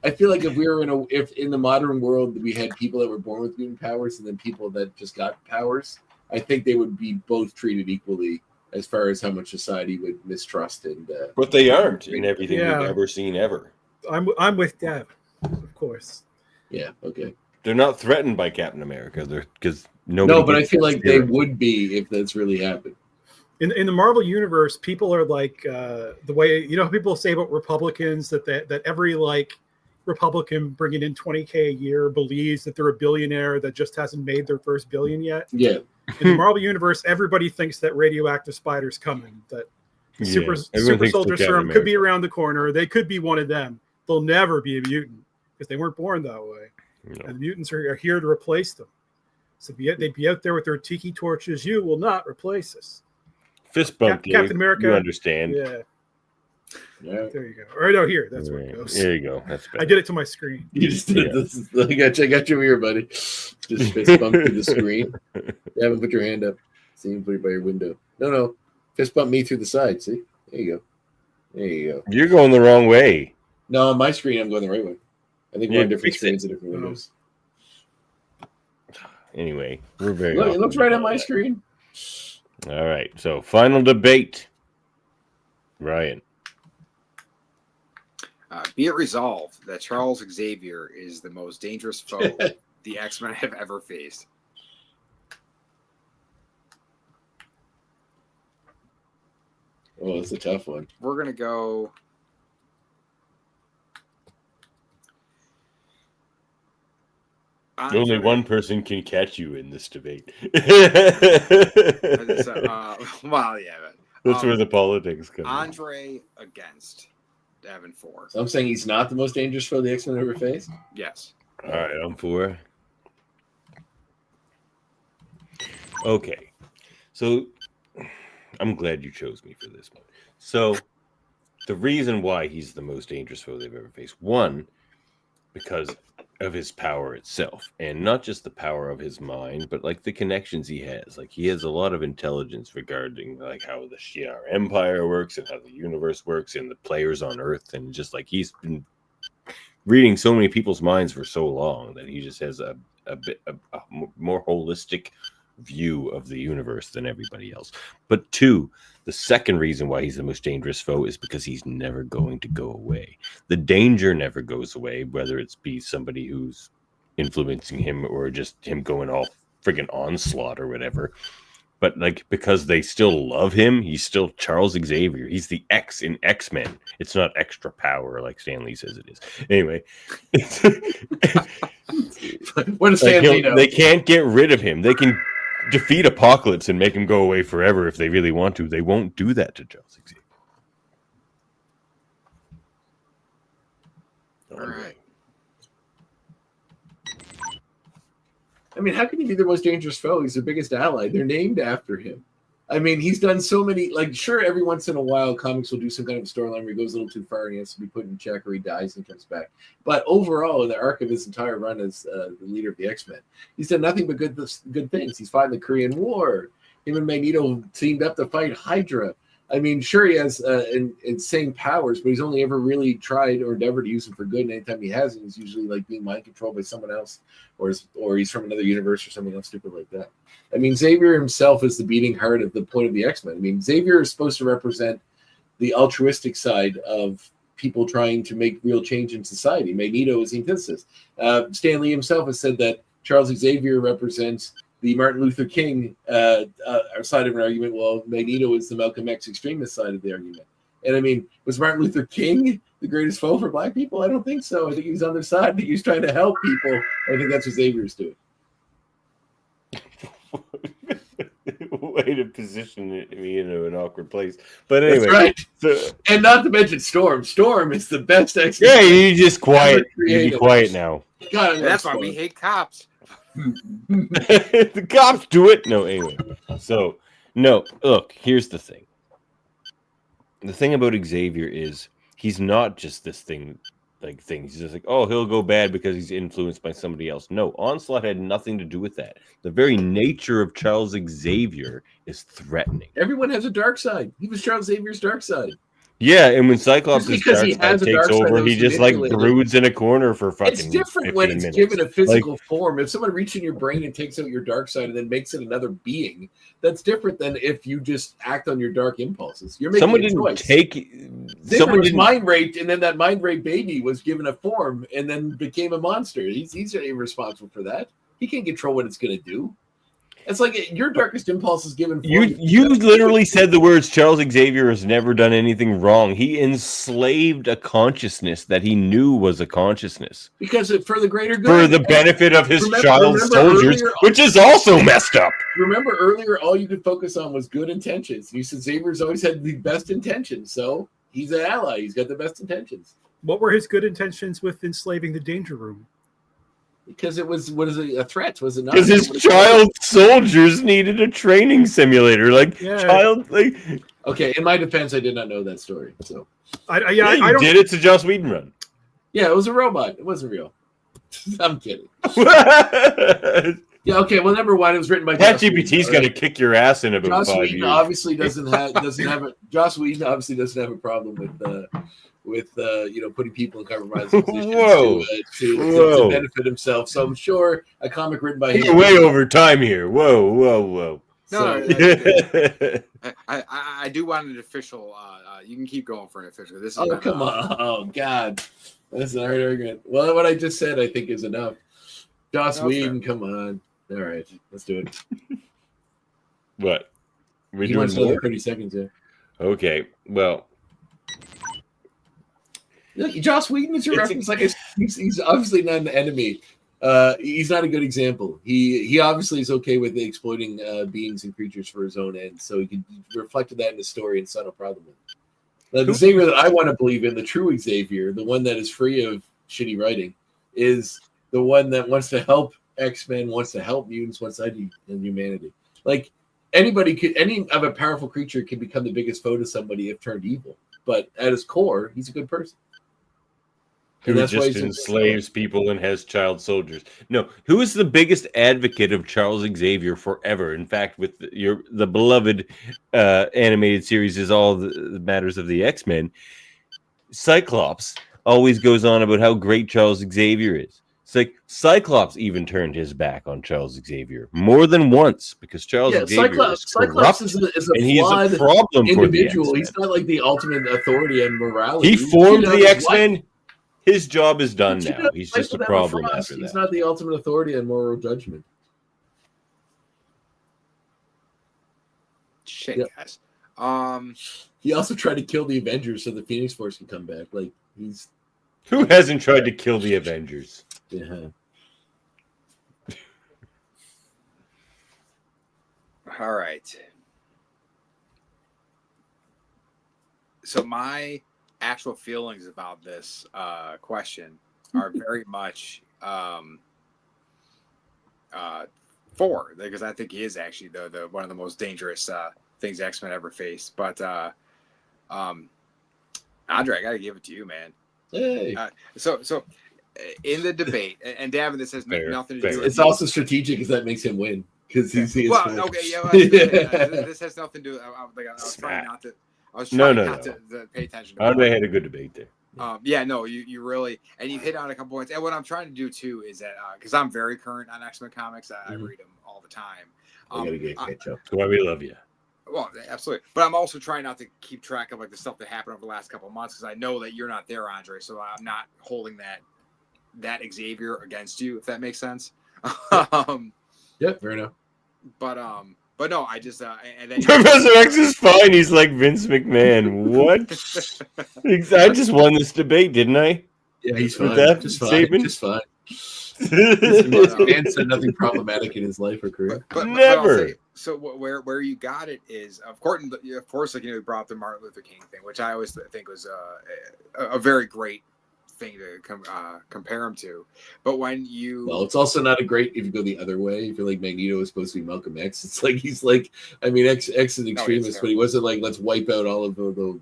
I feel like if we were if in the modern world we had people that were born with mutant powers and then people that just got powers, I think they would be both treated equally as far as how much society would mistrust and. But they aren't in everything Yeah. we've ever seen ever. I'm with Dev, of course. Yeah. Okay. They're not threatened by Captain America. They're because nobody. No, but I gets feel that like they spirit. would be if that's really happened. In the Marvel universe, people are like the way how people say about Republicans that every like Republican bringing in $20K a year believes that they're a billionaire that just hasn't made their first billion yet. Yeah. In the Marvel universe, everybody thinks that radioactive spider's coming. That the super everyone thinks soldier they're serum Captain could be America. around the corner. They could be one of them. They'll never be a mutant because they weren't born that way. No. And the mutants are here to replace them. So they'd be out there with their tiki torches. You will not replace us. Fist bump, Captain Dave. America. You understand? Yeah, Yeah. there you go. Or no, here. That's where it Right. goes. There you go. That's I better. did it to my screen. You just did Yeah. this. I got you here, buddy. Just fist bump through the screen. You haven't put your hand up. See, you put it by your window. No. Fist bump me through the side. See? There you go. There you go. You're going the wrong way. No, on my screen, I'm going the right way. I think we're Yeah, on different fix it. screens and different windows. Anyway, we're very. Look, off it looks on right on all my that. screen. All right. So, final debate. Ryan. Be it resolved that Charles Xavier is the most dangerous foe the X-Men have ever faced. Oh, it's a tough one. We're going to go... Only one person can catch you in this debate. Well, yeah. That's where the politics come in. Andre against Davenport. So I'm saying he's not the most dangerous foe the X-Men ever faced? Yes. All right, I'm for. Okay. So I'm glad you chose me for this one. So the reason why he's the most dangerous foe they've ever faced, one, because of his power itself, and not just the power of his mind, but like the connections he has. Like he has a lot of intelligence regarding like how the Shi'ar Empire works and how the universe works and the players on Earth, and just like he's been reading so many people's minds for so long that he just has a more holistic view of the universe than everybody else. But two, the second reason why he's the most dangerous foe is because he's never going to go away. The danger never goes away, whether it's be somebody who's influencing him or just him going all friggin' onslaught or whatever. But like, because they still love him, he's still Charles Xavier. He's the X in X-Men. It's not extra power like Stan Lee says it is. Anyway, What does Stan Lee know? they can't get rid of him. They can defeat Apocalypse and make him go away forever if they really want to. They won't do that to Charles Xavier. All right. I mean, how can he be the most dangerous foe? He's the biggest ally. They're named after him. I mean, he's done so many, like, sure, every once in a while, comics will do some kind of storyline where he goes a little too far and he has to be put in check or he dies and comes back. But overall, in the arc of his entire run as the leader of the X-Men, he's done nothing but good things. He's fought in the Korean War. Him and Magneto teamed up to fight Hydra. I mean, sure, he has insane powers, but he's only ever really tried or endeavored to use them for good. And anytime he hasn't, he's usually like being mind controlled by someone else, or he's from another universe or something else stupid like that. I mean, Xavier himself is the beating heart of the point of the X-Men. I mean, Xavier is supposed to represent the altruistic side of people trying to make real change in society. Magneto is the antithesis. Stan Lee himself has said that Charles Xavier represents the Martin Luther King side of an argument, while Magneto is the Malcolm X extremist side of the argument. And I mean, was Martin Luther King the greatest foe for black people? I don't think so. I think he's on their side. I think he's trying to help people. I think that's what Xavier's doing. Way to position me into an awkward place. But anyway. That's right. So, and not to mention Storm. Storm is the best X-Men. yeah, you just quiet. You be quiet now. God, That's why we hate cops. The cops do it. No, anyway. So, no, look, here's the thing. The thing about Xavier is he's not just this thing. He's just like, oh, he'll go bad because he's influenced by somebody else. No, Onslaught had nothing to do with that. The very nature of Charles Xavier is threatening. Everyone has a dark side. He was Charles Xavier's dark side. Yeah, and when Cyclops' Just dark because he side has a takes dark side over, that he was just like manipulated. broods in a corner for fucking It's different 15 when it's minutes. given a physical form. If someone reaches in your brain and takes out your dark side and then makes it another being, that's different than if you just act on your dark impulses. You're making Someone a didn't choice. someone was didn't mind raped, and then that mind raped baby was given a form and then became a monster. He's irresponsible for that. He can't control what it's going to do. It's like your darkest impulse is given. You literally said the words Charles Xavier has never done anything wrong. He enslaved a consciousness that he knew was a consciousness. Because for the greater good. For the benefit of his child soldiers, earlier, which is also messed up. Remember earlier, all you could focus on was good intentions. You said Xavier's always had the best intentions, so he's an ally. He's got the best intentions. What were his good intentions with enslaving the Danger Room? Because it was, a threat? Was it not? Because his child soldiers needed a training simulator. Okay, in my defense, I did not know that story. So I did it to Joss Whedon run. Yeah, it was a robot. It wasn't real. I'm kidding. Yeah, okay. Well, number one, it was written by ChatGPT's going to kick your ass in about Joss 5 Whedon years. obviously doesn't have a Joss Whedon obviously doesn't have a problem with putting people in compromising positions to benefit himself. So I'm sure a comic written by him. Way over time here. Whoa. No, So, I do want an official. You can keep going for an official. This is oh, come on. Oh, God. That's an hard argument. Well, what I just said, I think, is enough. Joss Whedon, come on. All right, let's do it. What? We're He doing wants another more? 30 seconds, yeah. Okay. Well, Look, Joss Whedon is your reference. Like he's obviously not an enemy. He's not a good example. He obviously is okay with exploiting beings and creatures for his own ends. So he can reflect that in the story and saw no problem with it. Now, the Xavier that I want to believe in, the true Xavier, the one that is free of shitty writing, is the one that wants to help X-Men, wants to help mutants, wants to help humanity. Like anybody could, any of a powerful creature can become the biggest foe to somebody if turned evil. But at his core, he's a good person. who just enslaves people and has child soldiers. No, who is the biggest advocate of Charles Xavier forever? In fact, with the beloved animated series is all the matters of the X-Men. Cyclops always goes on about how great Charles Xavier is. It's like Cyclops even turned his back on Charles Xavier more than once because Charles Xavier is corrupt, is a and he's a problem individual. for the X-Men. He's not like the ultimate authority and morality. He formed the X-Men. His job is done now. He's just a problem after that. He's not the ultimate authority and moral judgment. Shit, guys. He also tried to kill the Avengers so the Phoenix Force can come back. Like he's who hasn't tried to kill the Avengers? Yeah. All right. So my actual feelings about this question are very much for, because I think he is actually the one of the most dangerous things X-Men ever faced. But Andre, I gotta give it to you, man. Hey. So in the debate, and Davin, this has nothing to do with it's also strategic because that makes him win. Because he's this has nothing to do. I was trying not to. I was trying not to pay attention to Andre had a good debate there. You really, and you hit on a couple points. And what I'm trying to do too is that because I'm very current on X-Men comics, I read them all the time. I gotta get catch up. That's why we love you. Well, absolutely, but I'm also trying not to keep track of like the stuff that happened over the last couple of months because I know that you're not there, Andre. So I'm not holding that Xavier against you, if that makes sense. Yeah, fair enough. But no, I just and then Professor X is fine. He's like Vince McMahon. What? I just won this debate, didn't I? Yeah, he's fine. That just statement? Just fine. This man said nothing problematic in his life or career. But Never. So where you got it is, of course, like you brought up the Martin Luther King thing, which I always think was a very great thing to compare him to. But when it's also not a great if you go the other way. If you're like Magneto is supposed to be Malcolm X, it's like he's like, I mean, X is an extremist, but he wasn't like let's wipe out all of the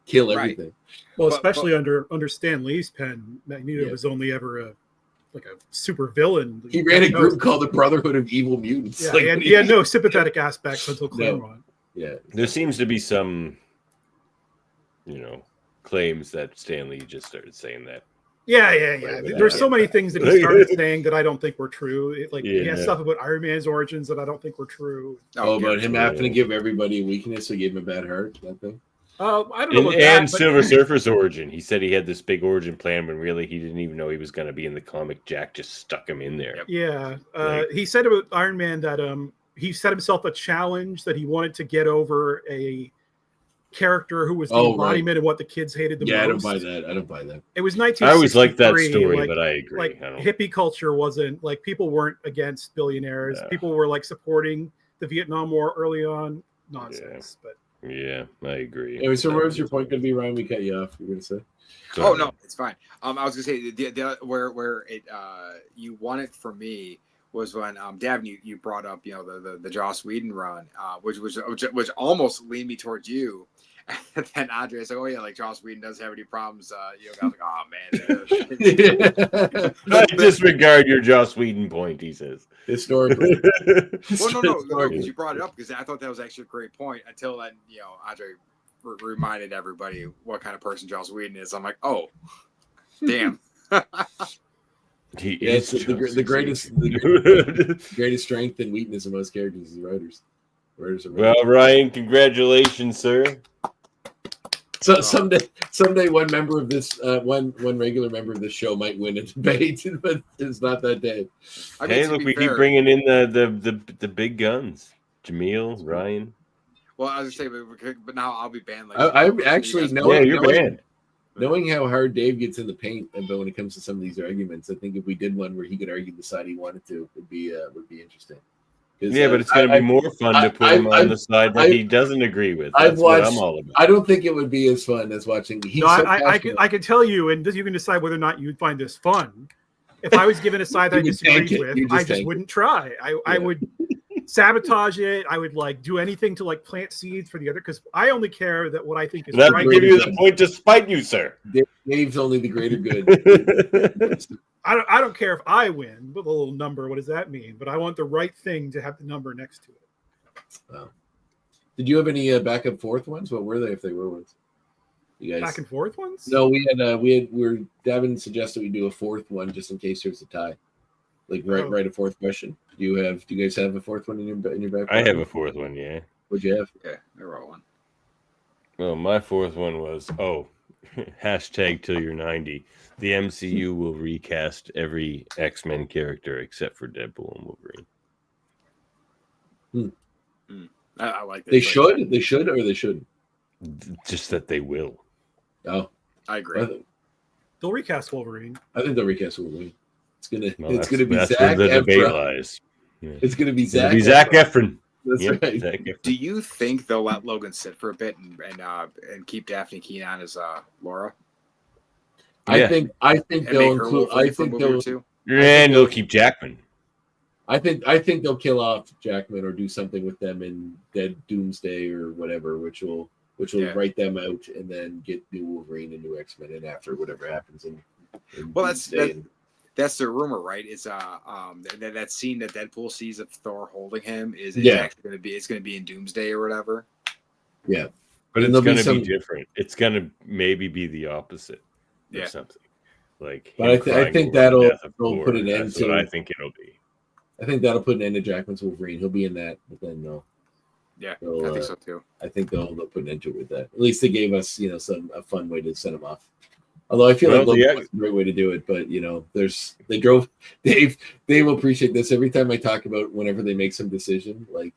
kill everything. Right. Well, especially under Stan Lee's pen, Magneto was only ever a super villain. He ran a group called the Brotherhood of Evil Mutants. Yeah, he had no sympathetic aspects until Claremont. Yeah, there seems to be some, claims that Stan Lee just started saying that. Yeah. There's so many things that he started saying that I don't think were true. He has stuff about Iron Man's origins that I don't think were true. About him having to give everybody a weakness, so he gave him a bad heart. That thing. I don't know about that. And Silver Surfer's origin. He said he had this big origin plan when really he didn't even know he was going to be in the comic. Jack just stuck him in there. Yeah. He said about Iron Man that he set himself a challenge that he wanted to get over a character who was the embodiment of what the kids hated the most. Yeah, I don't buy that. It was 1963. I always liked that story, but I agree. Hippie culture wasn't people weren't against billionaires. Yeah. People were supporting the Vietnam War early on. Nonsense, but. Yeah, I agree. Anyway, so where was your point going to be, Ryan? We cut you off. You're going to say? Oh no, it's fine. I was going to say the where it you won it for me was when Davin you brought up the Joss Whedon run, which almost leaned me towards you. And then Andre said, "Oh yeah, Joss Whedon doesn't have any problems." I was like, "Oh man." I disregard your Joss Whedon point. He says historically. Well, no, because you brought it up because I thought that was actually a great point. Until then, Andre reminded everybody what kind of person Joss Whedon is. I'm like, oh, damn. He is the greatest strength and weakness of most characters is writers. Where's it? Well, Ryan, congratulations, sir. So someday, one member of this, one regular member of this show might win a debate, but it's not that day. I mean, Hey, to look, be we fair, keep bringing in the big guns. Jameel, Ryan. Well, I was gonna say, but now I'll be banned. Like I'm actually You're banned. knowing how hard Dave gets in the paint, but when it comes to some of these arguments, I think if we did one where he could argue the side he wanted to, would be interesting. Yeah, but it's going to be more fun to put him on the side that he doesn't agree with. That's what I'm all about. I don't think it would be as fun as watching. I can tell you, and you can decide whether or not you'd find this fun. If I was given a side that I disagreed with, I just wouldn't try. I would sabotage it. I would do anything to plant seeds for the other, because I only care that what I think is right. Give you the point to spite you, sir. Dave's only the greater good. I don't care if I win with a little number. What does that mean? But I want the right thing to have the number next to it. Wow. Did you have any back and forth ones? What were they, if they were ones? You guys back and forth ones? No, Davin suggested we do a fourth one just in case there's a tie. Write a fourth question. Do you guys have a fourth one in your back? I have a fourth one, yeah. What'd you have? Yeah, I wrote one. Well, my fourth one was hashtag till you're 90. The MCU will recast every X-Men character except for Deadpool and Wolverine. I like that. They should, or they shouldn't. Just that they will. Oh, I agree. They'll recast Wolverine. I think they'll recast Wolverine. It's gonna be that's Zac where the debate Efron. Lies. Yeah. It's gonna be Zac. Zac Efron. That's right. Zac Efron. Do you think they'll let Logan sit for a bit and keep Daphne Keane as Laura? I think they'll include. I think they'll keep Jackman. I think they'll kill off Jackman or do something with them in Dead Doomsday or whatever, which will write them out and then get new Wolverine and new X-Men in after whatever happens in well, Doomsday. That's the rumor, right? Is that scene that Deadpool sees of Thor holding him is actually going to be in Doomsday or whatever. Yeah, but it's going to be different. It's going to maybe be the opposite. Or something like. But I think that'll put an end to. What I think it'll be. I think that'll put an end to Jackman's Wolverine. He'll be in that, but then no. Yeah, I think so too. I think they'll put an end to it with that. At least they gave us, a fun way to send him off. Although I feel like that's a great way to do it, but Dave will appreciate this every time I talk about whenever they make some decision, they're like,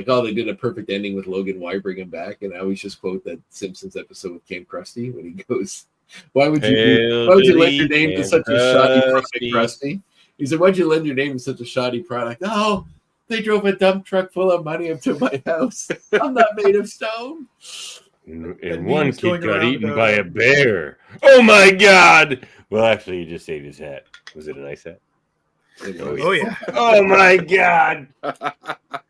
oh, they did a perfect ending with Logan. Why bring him back? And I always just quote that Simpsons episode with Camp Krusty when he goes, why would you lend your name to such a shoddy product, Krusty? He said, why'd you lend your name to such a shoddy product? Oh, they drove a dump truck full of money up to my house. I'm not made of stone. And one kid got eaten by a bear. Oh my God! Well, actually, he just ate his hat. Was it a nice hat? Oh yeah! Oh my God! What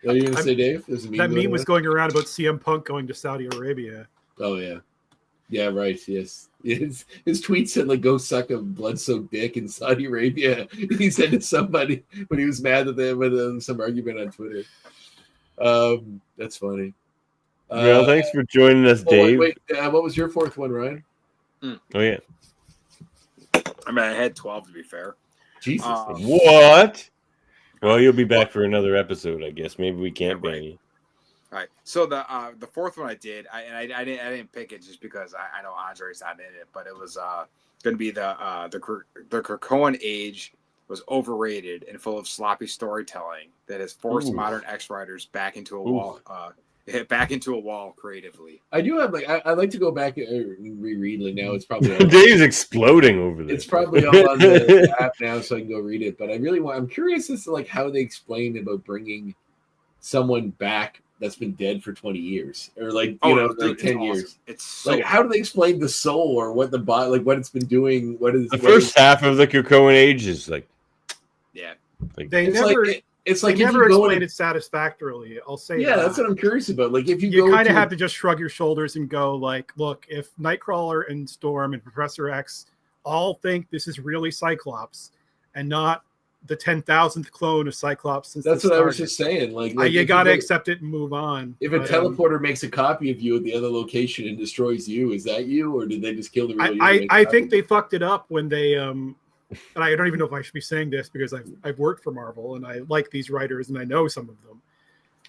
are you gonna say, Dave? That meme was going around about CM Punk going to Saudi Arabia. Oh yeah, right. Yes, his tweet said go suck a blood-soaked dick in Saudi Arabia. He said to somebody when he was mad at them with some argument on Twitter. That's funny. Well, thanks for joining us, Dave. Wait, what was your fourth one, Ryan? Oh yeah. I mean, I had 12 to be fair. Jesus. What? Well, you'll be back for another episode, I guess. Maybe we can't ban you. All right. So the fourth one I did, I didn't pick it just because I know Andre's not in it, but it was going to be the Krakoan age was overrated and full of sloppy storytelling that has forced modern X-writers back into a wall. Back into a wall creatively. I do have I like to go back and reread. Now it's probably Dave's exploding over there. It's probably all on the app now, so I can go read it. But I'm curious as to how they explain about bringing someone back that's been dead for 20 years or 10 years. It's so how do they explain the soul or what the body what it's been doing? What is the first half of the Krakoan age is they never. It's like they never explained it satisfactorily. I'll say yeah, that's what I'm curious about. If you kind of have to just shrug your shoulders and go look, if Nightcrawler and Storm and Professor X all think this is really Cyclops and not the 10,000th clone of Cyclops since that's what I was just saying. You got to accept it and move on. If a teleporter makes a copy of you at the other location and destroys you, is that you, or did they just kill the real you? I think they fucked it up when they and I don't even know if I should be saying this because I've worked for Marvel and I like these writers and I know some of them,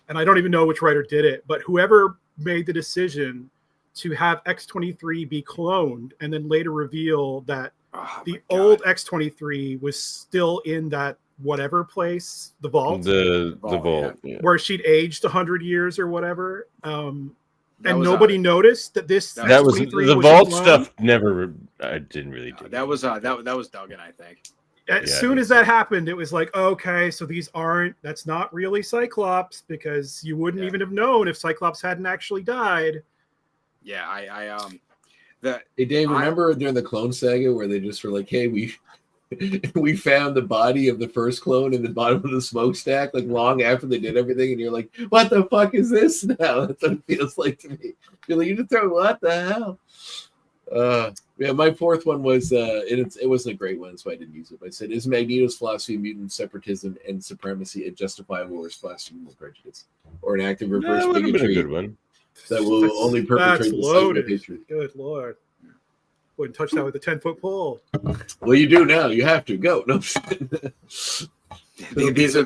and I don't even know which writer did it, but whoever made the decision to have X-23 be cloned and then later reveal that the old X-23 was still in that whatever place, the vault, the vault, yeah. where she'd aged 100 years or whatever. And nobody noticed that this that was X-23 the was vault clone. stuff. Never, I didn't really. That was Duggan, I think. As soon as that happened, it was like, okay, so that's not really Cyclops, because you wouldn't even have known if Cyclops hadn't actually died. Yeah, Hey Dave, remember during the clone saga where they just were like, "Hey, we found the body of the first clone in the bottom of the smokestack," like long after they did everything, and you're like, "What the fuck is this now?" That's what it feels like to me. You're like, you just throw what the hell? Yeah, my fourth one was it wasn't a great one, so I didn't use it. But I said, "Is Magneto's philosophy of mutant separatism and supremacy a justifiable response to human prejudice, or an active reverse That would have been a bigotry good one. that will only perpetrate the cycle of hatred?" Good lord. Wouldn't touch that with a 10-foot pole. Well, you do now. You have to go. No. these are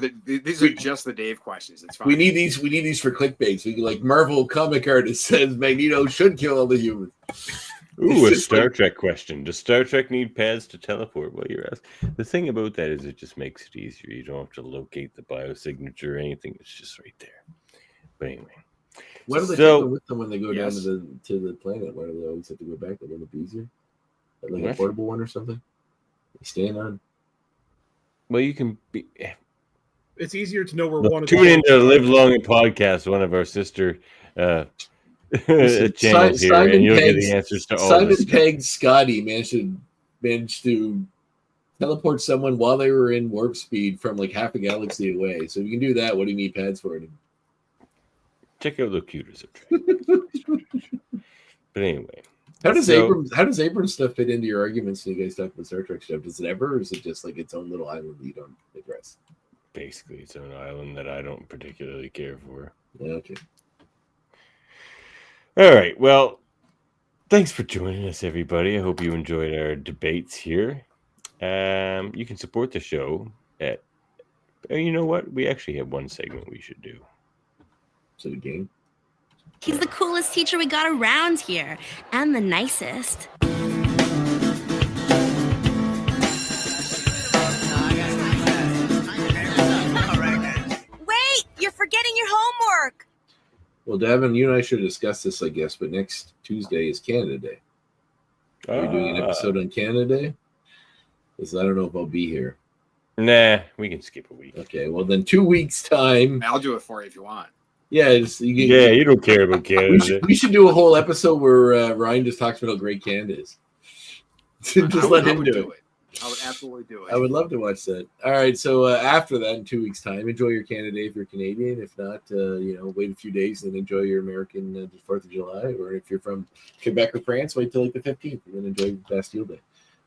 just the Dave questions. It's fine. We need these for clickbait. So you can, like, Marvel comic artist says Magneto should kill all the humans. Ooh, a Star Trek question. Does Star Trek need pads to teleport? Well, you're asking. The thing about that is it just makes it easier. You don't have to locate the biosignature or anything. It's just right there. But anyway. What do they take with them when they go down to the planet? Why do they always have to go back? They want to be easier? Like a portable one or something? They stand on? Well, you can be... It's easier to know where one of Tune in to Live Long and Podcast, one of our sister channels here, and you'll get the answers to all Simon this Pegg Scotty managed to teleport someone while they were in warp speed from like half a galaxy away. So if you can do that, what do you need pads for? Check out Locutus. But anyway. How does Abrams stuff fit into your arguments when you guys talk about Star Trek stuff? Does it ever, or is it just like its own little island that you don't address? Basically, it's an island that I don't particularly care for. Okay. All right. Well, thanks for joining us, everybody. I hope you enjoyed our debates here. You can support the show at... You know what? We actually have one segment we should do. So the game? He's the coolest teacher we got around here, and the nicest. Wait, you're forgetting your homework. Well, Davin, you and I should discuss this, I guess, but next Tuesday is Canada Day. Are we doing an episode on Canada Day? Because I don't know if I'll be here. Nah, we can skip a week. Okay, well then 2 weeks time. I'll do it for you if you want. Yeah, you don't care about Canada. We should do a whole episode where Ryan just talks about how great Canada is. Just let him do it. I would absolutely do it. I would love to watch that. All right, so after that, in 2 weeks' time, enjoy your Canada Day if you're Canadian. If not, wait a few days and enjoy your American 4th of July. Or if you're from Quebec or France, wait till like the 15th and then enjoy Bastille Day.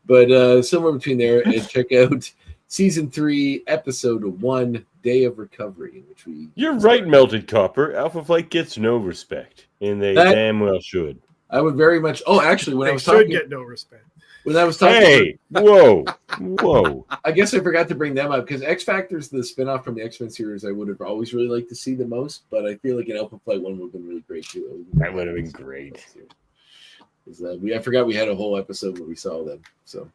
But somewhere between there, and check out Season 3, Episode 1, Day of Recovery, in which we... You're right, Melted Copper. Alpha Flight gets no respect, and they damn well should. I would very much... Oh, actually, when they I was talking... get no respect. When I was talking... Hey! Whoa! I guess I forgot to bring them up, because X-Factor's the spinoff from the X-Men series I would have always really liked to see the most, but I feel like an Alpha Flight one would have been really great, too. That would have been great. I forgot we had a whole episode where we saw them, so...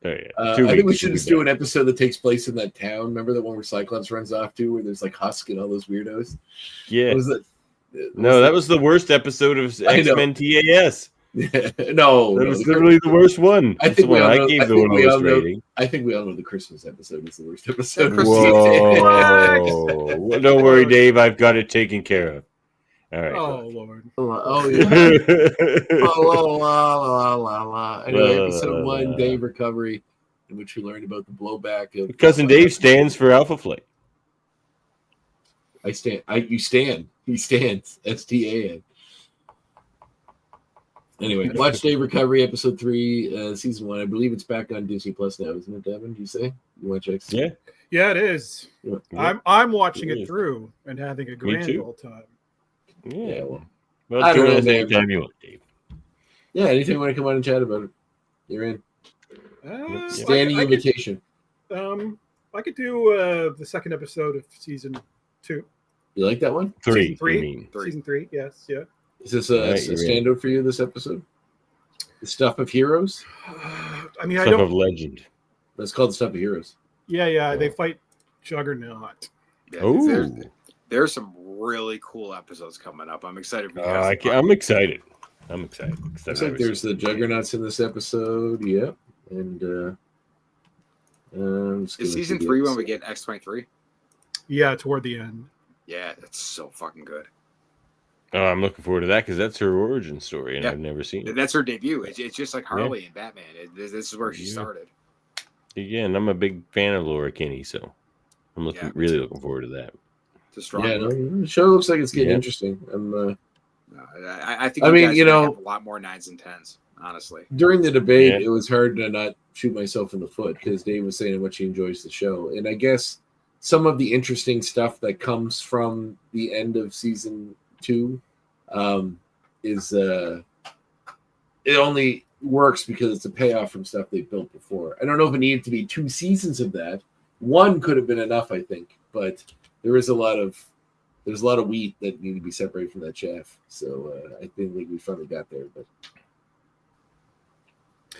Oh, yeah. I think we should just do an episode that takes place in that town. Remember the one where Cyclops runs off to, where there's like Husk and all those weirdos? Yeah. That was the worst episode of X-Men TAS. No, that was literally the worst one. I think we all know. I think we all know the Christmas episode is the worst episode. Whoa! Don't worry, Dave. I've got it taken care of. All right. Oh Lord. Oh yeah. Anyway, episode 1, Day of Recovery, in which we learned about the blowback of Cousin Dave stands for Alpha Flight. I stand. You stand. He stands. STAN. Anyway, watch Day of Recovery, episode 3, season 1. I believe it's back on Disney Plus now, isn't it, Devin? Do you say you want to check? Yeah, it is. Yeah. I'm watching it through and having a grand old time. Yeah, well, join us anytime you want, Dave. Yeah, anytime you want to come on and chat about it, you're in. Standing I invitation. I could do the second episode of season 2. You like that one? Three. Season 3. You mean. Season 3. Yes. Yeah. Is this a standout for you this episode? The Stuff of Heroes? I mean, I Stuff don't. of legend. That's called The Stuff of Heroes. Yeah. They fight Juggernaut. Yeah, there's some really cool episodes coming up. I'm excited for you guys. I'm excited. I'm excited. Looks like there's the Juggernauts in this episode. Yeah. And is season 3 when we get X-23? Yeah, toward the end. Yeah, that's so fucking good. Oh, I'm looking forward to that because that's her origin story, and I've never seen it. That's her debut. It's just like Harley and Batman. This is where she started. Again, I'm a big fan of Laura Kinney, so I'm really looking forward to that. It's a strong. Yeah, the show looks like it's getting interesting. I think. Have a lot more 9s and 10s. Honestly, during the debate, it was hard to not shoot myself in the foot because Dave was saying how much he enjoys the show, and I guess some of the interesting stuff that comes from the end of season 2 is it only works because it's a payoff from stuff they built before. I don't know if it needed to be 2 seasons of that. 1 could have been enough, I think, but there's a lot of wheat that need to be separated from that chaff. So I think we finally got there. But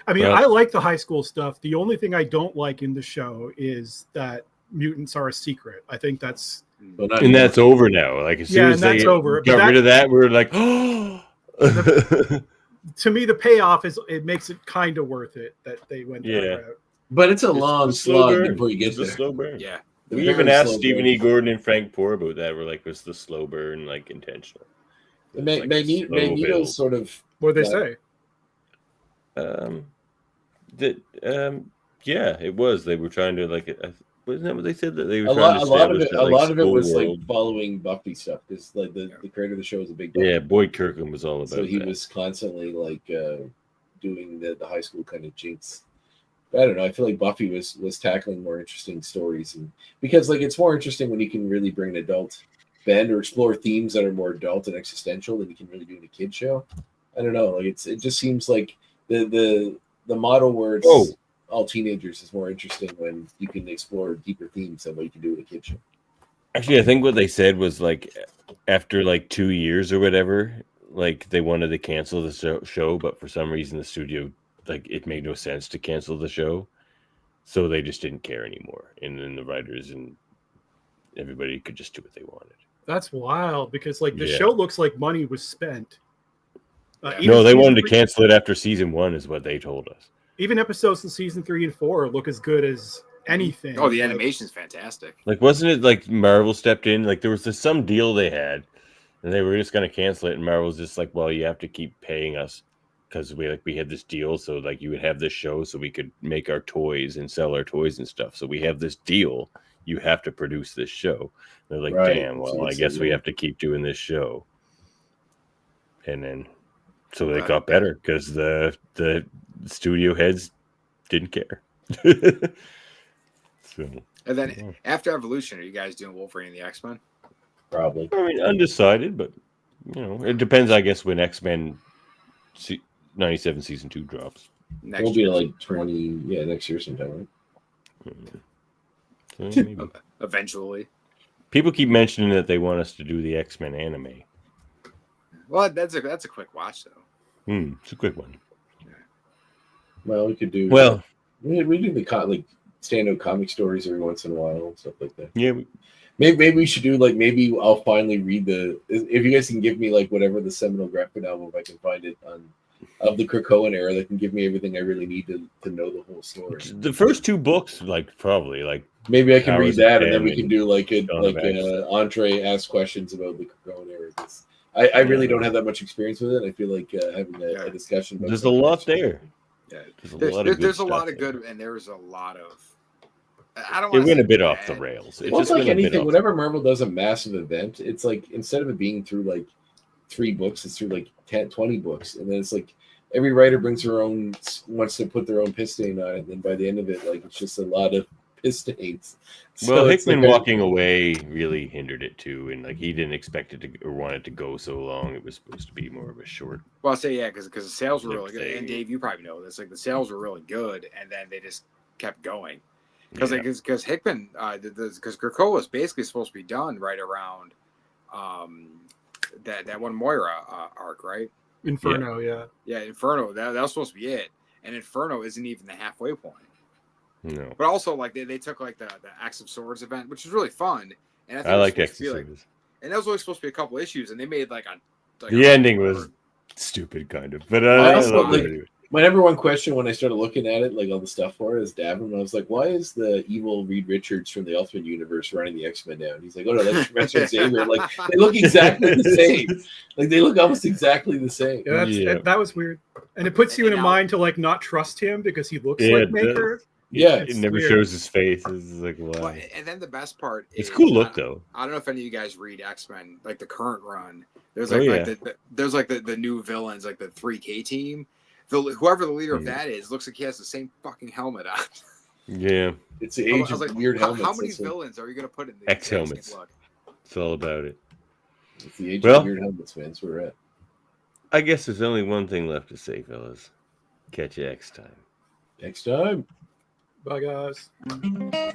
I mean, I like the high school stuff. The only thing I don't like in the show is that mutants are a secret. I think that's that's over now. Like as soon as they got rid of that, we're like, oh. To me, the payoff it makes it kind of worth it that they went that route. But it's a long slog before you get there. It's a slow burn. Yeah. We even asked Stephen E. Gordon and Frank Poor about that. We're like, was the slow burn like intentional? Magneto's sort of. What did they say? Yeah, it was. They were trying to wasn't that what they said? That they were a lot of it was like following Buffy stuff because like the creator of the show was a big Buffy. Yeah, Boyd Kirkham was all about. So he was constantly like doing the high school kind of jinx. I don't know. I feel like Buffy was tackling more interesting stories, and because like it's more interesting when you can really bring an adult bend or explore themes that are more adult and existential than you can really do in a kid show. I don't know. Like it just seems like the model where it's all teenagers is more interesting when you can explore deeper themes than what you can do in a kid show. Actually, I think what they said was like after like 2 years or whatever, like they wanted to cancel the show, but for some reason the studio like it made no sense to cancel the show, so they just didn't care anymore, and then the writers and everybody could just do what they wanted. That's wild because like the show looks like money was spent. No, they wanted to cancel it after season 1 is what they told us. Even episodes in season 3 and 4 look as good as anything. Oh, the animation's fantastic. Like, wasn't it like Marvel stepped in? Like, there was some deal they had, and they were just going to cancel it. And Marvel's just like, well, you have to keep paying us because we had this deal. So like, you would have this show so we could make our toys and sell our toys and stuff. So we have this deal. You have to produce this show. And they're like, damn. Well, I guess we have to keep doing this show. And then, so they got better because the studio heads didn't care. So, and then after Evolution, are you guys doing Wolverine and the X-Men? Probably. I mean, undecided, but it depends. I guess when X-Men 97 season 2 drops, it'll be like 20. Yeah, next year sometime, right? So maybe. Eventually. People keep mentioning that they want us to do the X-Men anime. Well, that's a quick watch though. It's a quick one. Well, we could do. Well, we do the stand-up comic stories every once in a while and stuff like that. Yeah. Maybe we should do maybe I'll finally read if you guys can give me whatever the seminal graphic novel if I can find it of the Krakoan era that can give me everything I really need to know the whole story. The first 2 books, probably maybe I can read that and then we can do Andre ask questions about the Krakoan era. I really don't have that much experience with it. I feel like having a discussion. About there's a lot there. Yeah, there's a lot of good, and there's a lot of. I don't. It went a bit off the rails. It's like anything. Whenever Marvel does a massive event, it's like instead of it being through 3 books, it's through 10, 20 books, and then it's like every writer brings wants to put their own piss stain on it, and then by the end of it, it's just a lot of piss stains. Well, So it's Hickman like walking away really hindered it too, and like he didn't expect it to or want it to go so long. It was supposed to be more of a short. Well, I'll say yeah, because the sales were really good, Thing. and Dave, you probably know this. Like the sales were really good, and then they just kept going because because Hickman, because Krakoa was basically supposed to be done right around that one Moira arc, right? Inferno, yeah. Inferno. That was supposed to be it, and Inferno isn't even the halfway point. No, But also, like they took like the Axe of Swords event, which was really fun, and I like X. X. And that was only supposed to be a couple issues, and they made like the ending was stupid, kind of, but I I also, love like, it anyway. my number one question when I started looking at it, like all the stuff for it, is Davin. I was like, why is the evil Reed Richards from the Ultimate Universe running the X-Men now? And he's like, oh no, that's Professor Xavier. Like they look exactly the same. Like they look almost exactly the same. Yeah, that was weird, and it puts you in a mind to like not trust him because he looks like Maker. Yeah, it never shows his face. It's like, wow. Well, and then the best part It's is, cool look though. I don't know if any of you guys read X-Men, like the current run. There's there's the new villains, like the 3K team. Whoever the leader of that is looks like he has the same fucking helmet on. Yeah, it's the age of weird helmets. How many villains are you going to put in the X helmets? It's all about it. It's the age of weird helmets, man. That's where we're at. I guess there's only one thing left to say, fellas. Catch you next time. Next time. Bye, guys.